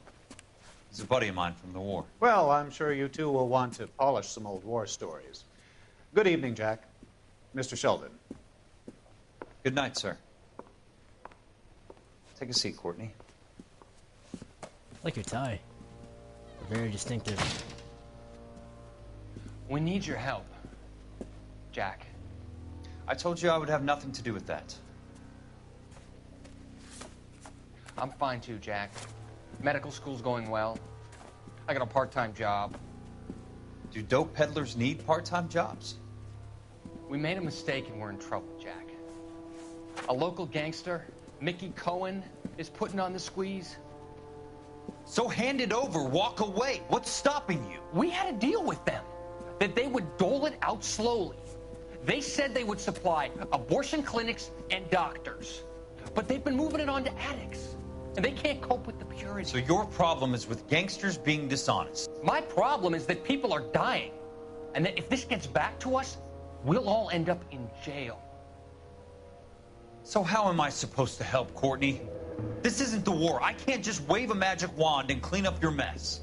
He's a buddy of mine from the war. Well, I'm sure you two will want to polish some old war stories. Good evening, Jack. Mr. Sheldon. Good night, sir. Take a seat, Courtney. I like your tie. Very distinctive. We need your help, Jack. I told you I would have nothing to do with that. I'm fine too, Jack. Medical school's going well. I got a part-time job. Do dope peddlers need part-time jobs? We made a mistake and we're in trouble, Jack. A local gangster, Mickey Cohen, is putting on the squeeze. So hand it over, walk away. What's stopping you? We had a deal with them that they would dole it out slowly. They said they would supply abortion clinics and doctors, but they've been moving it on to addicts, and they can't cope with the purity. So your problem is with gangsters being dishonest. My problem is that people are dying, and that if this gets back to us, we'll all end up in jail. So how am I supposed to help, Courtney? This isn't the war. I can't just wave a magic wand and clean up your mess.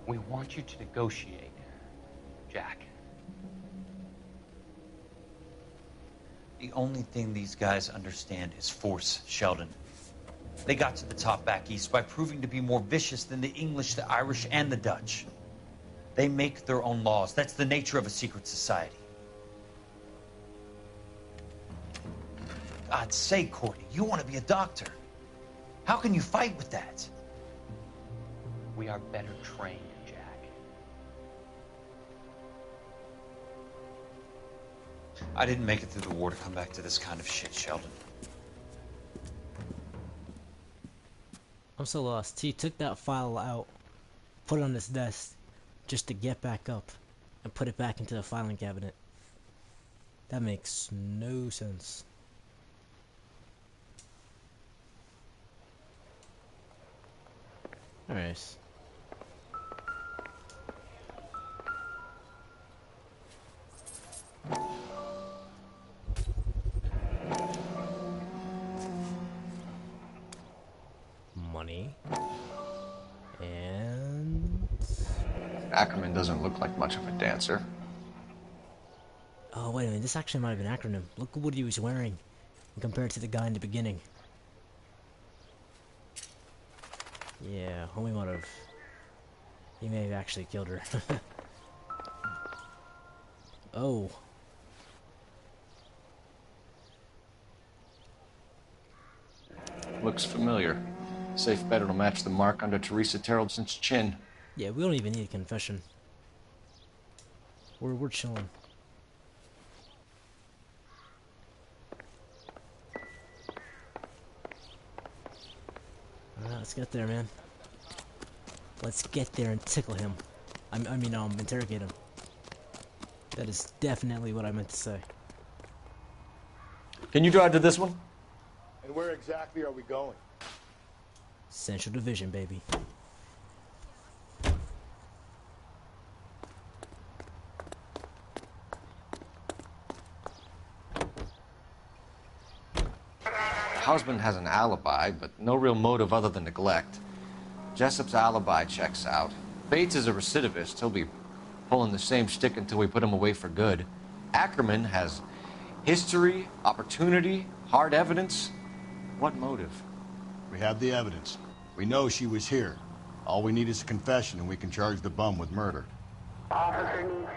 We want you to negotiate, Jack. The only thing these guys understand is force, Sheldon. They got to the top back east by proving to be more vicious than the English, the Irish, and the Dutch. They make their own laws. That's the nature of a secret society. God's sake, Courtney, you want to be a doctor. How can you fight with that? We are better trained, Jack. I didn't make it through the war to come back to this kind of shit, Sheldon. I'm so lost. He took that file out, put it on his desk, just to get back up and put it back into the filing cabinet. That makes no sense. Alright. Money. And... Ackerman doesn't look like much of a dancer. Oh, wait a minute. This actually might have been an acronym. Look at what he was wearing compared to the guy in the beginning. Yeah, homie might have... He may have actually killed her. Oh. Looks familiar. Safe bet it'll match the mark under Teresa Terrelson's chin. Yeah, we don't even need a confession. We're chilling. Alright, let's get there, man. Let's get there and tickle him. I mean, interrogate him. That is definitely what I meant to say. Can you drive to this one? And where exactly are we going? Central Division, baby. Husband has an alibi, but no real motive other than neglect. Jessup's alibi checks out. Bates is a recidivist. He'll be pulling the same stick until we put him away for good. Ackerman has history, opportunity, hard evidence. What motive? We have the evidence. We know she was here. All we need is a confession, and we can charge the bum with murder. Officer needs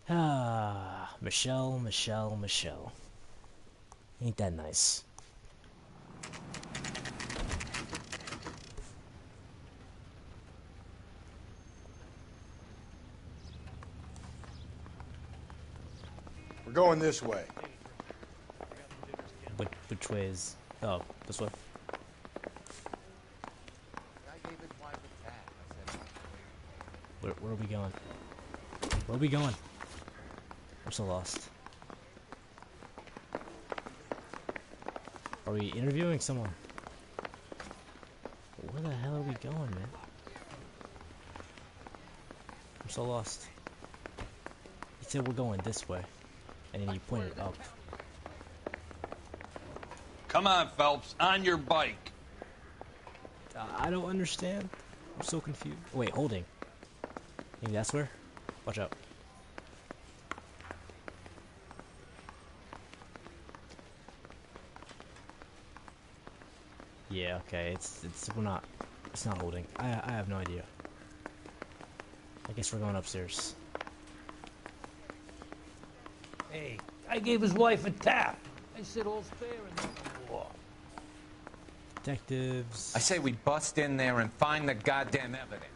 Ah, Michelle, Michelle, Michelle. Ain't that nice? We're going this way. Which way is... Oh, this way? Where are we going? Where are we going? I'm so lost. Are we interviewing someone? Where the hell are we going, man? I'm so lost. You said we're going this way, and then you pointed up. Come on, Phelps, on your bike. I don't understand. I'm so confused. Wait, holding. Maybe that's where? Watch out. Yeah, okay, it's not holding. I have no idea. I guess we're going upstairs. Hey, I gave his wife a tap. I said all's fair in the war. Detectives. I say we bust in there and find the goddamn evidence.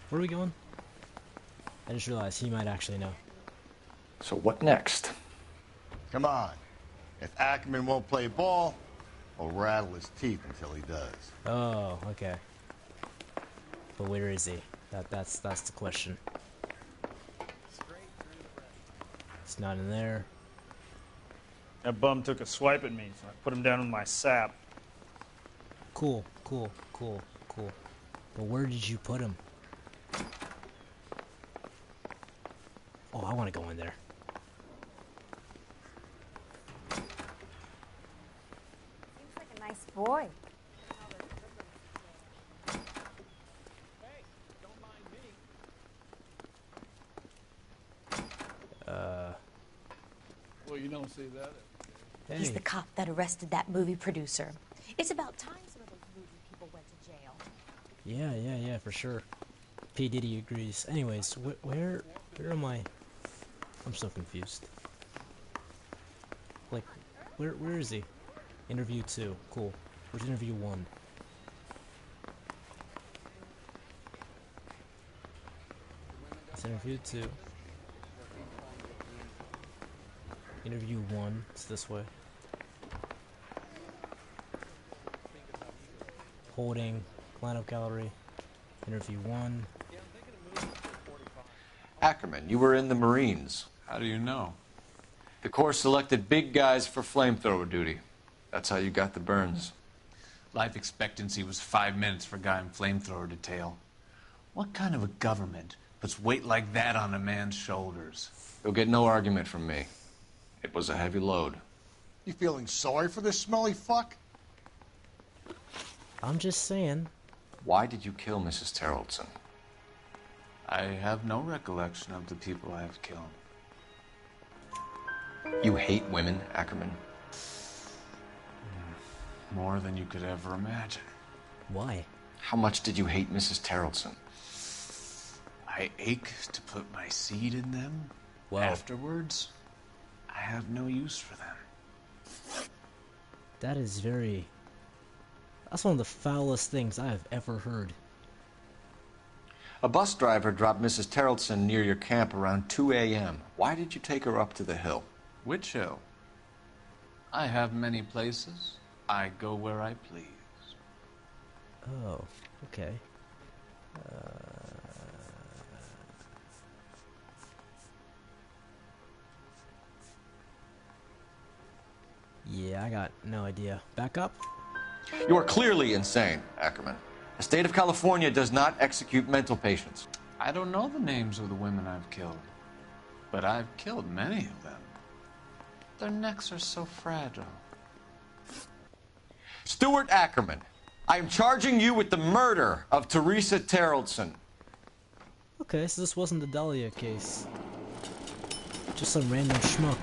Where are we going? I just realized he might actually know. So what next? Come on. If Ackerman won't play ball, we'll rattle his teeth until he does. Oh, okay. But where is he? That's the question. It's not in there. That bum took a swipe at me, so I put him down with my sap. Cool. But where did you put him? Oh, I want to go in there. Seems like a nice boy. Well, you don't see that. He's the cop that arrested that movie producer. It's about time some of those movie people went to jail. Yeah, for sure. P. Diddy agrees. Anyways, where am I? I'm so confused. Like, where is he? Interview 2. Cool. Where's interview 1? It's interview 2. Interview 1. It's this way. Holding. Lineup gallery. Interview 1. Ackerman, you were in the Marines. How do you know? The Corps selected big guys for flamethrower duty. That's how you got the burns. Life expectancy was 5 minutes for a guy in flamethrower detail. What kind of a government puts weight like that on a man's shoulders? You'll get no argument from me. It was a heavy load. You feeling sorry for this smelly fuck? I'm just saying. Why did you kill Mrs. Terrellson? I have no recollection of the people I have killed. You hate women, Ackerman? More than you could ever imagine. Why? How much did you hate Mrs. Terrellson? I ache to put my seed in them. Wow. Afterwards, I have no use for them. That is very... That's one of the foulest things I have ever heard. A bus driver dropped Mrs. Terrellson near your camp around 2 a.m. Why did you take her up to the hill? Which hill? I have many places. I go where I please. Oh, okay. Yeah, I got no idea. Back up? You are clearly insane, Ackerman. The state of California does not execute mental patients. I don't know the names of the women I've killed, but I've killed many of them. Their necks are so fragile. Stuart Ackerman, I am charging you with the murder of Teresa Terrellson. Okay, so this wasn't the Dahlia case. Just some random schmuck.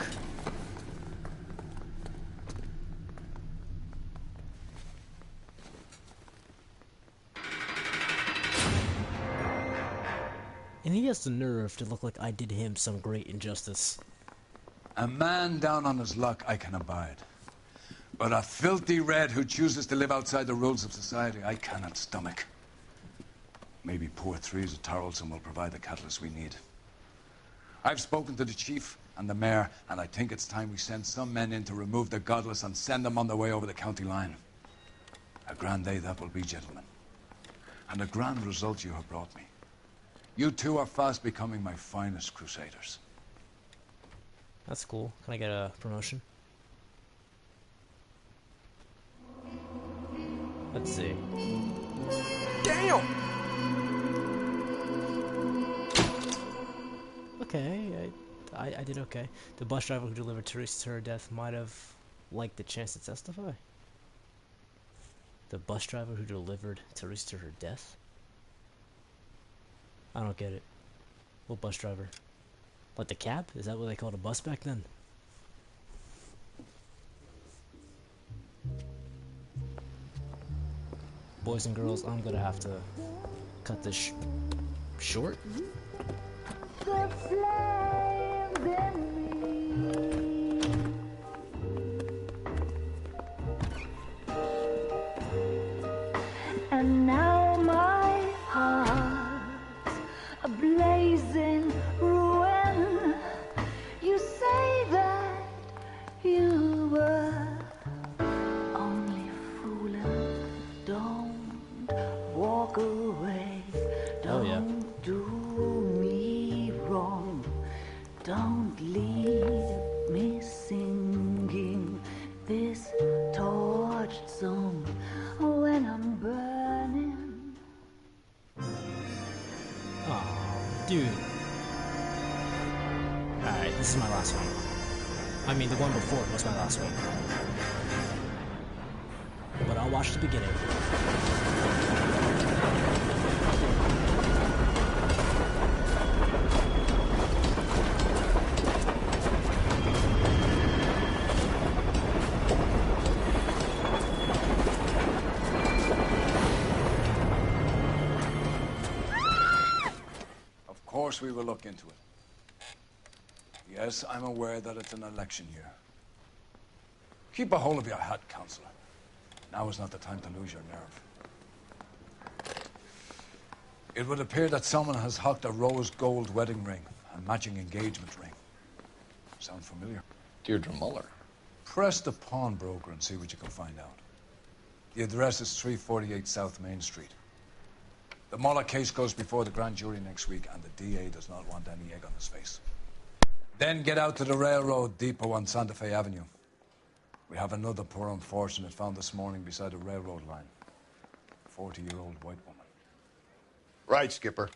And he has the nerve to look like I did him some great injustice. A man down on his luck I can abide. But a filthy red who chooses to live outside the rules of society, I cannot stomach. Maybe poor Threes of Tarleton will provide the catalyst we need. I've spoken to the chief and the mayor, and I think it's time we send some men in to remove the godless and send them on their way over the county line. A grand day that will be, gentlemen. And a grand result you have brought me. You two are fast becoming my finest crusaders. That's cool. Can I get a promotion? Let's see. Damn! Okay, I did okay. The bus driver who delivered Teresa to her death might have liked the chance to testify. The bus driver who delivered Teresa to her death? I don't get it. What bus driver? Like the cab? Is that what they called a bus back then? Boys and girls, I'm gonna have to cut this short. The flames in me. And now my heart's a blazing ruin. You say that you were only fooling. Don't walk away. Don't do me wrong. Don't leave me singing this torched song when I'm burning. Oh, dude. Alright, this is my last one. I mean, the one before it was my last one. But I'll watch the beginning. Of course we will look into it. Yes, I'm aware that it's an election year. Keep a hold of your hat, Counselor. Now is not the time to lose your nerve. It would appear that someone has hocked a rose gold wedding ring and matching engagement ring. Sound familiar? Deirdre Muller. Press the pawnbroker and see what you can find out. The address is 348 South Main Street. The Muller case goes before the grand jury next week, and the DA does not want any egg on his face. Then get out to the railroad depot on Santa Fe Avenue. We have another poor unfortunate found this morning beside a railroad line. 40-year-old white woman. Right, Skipper.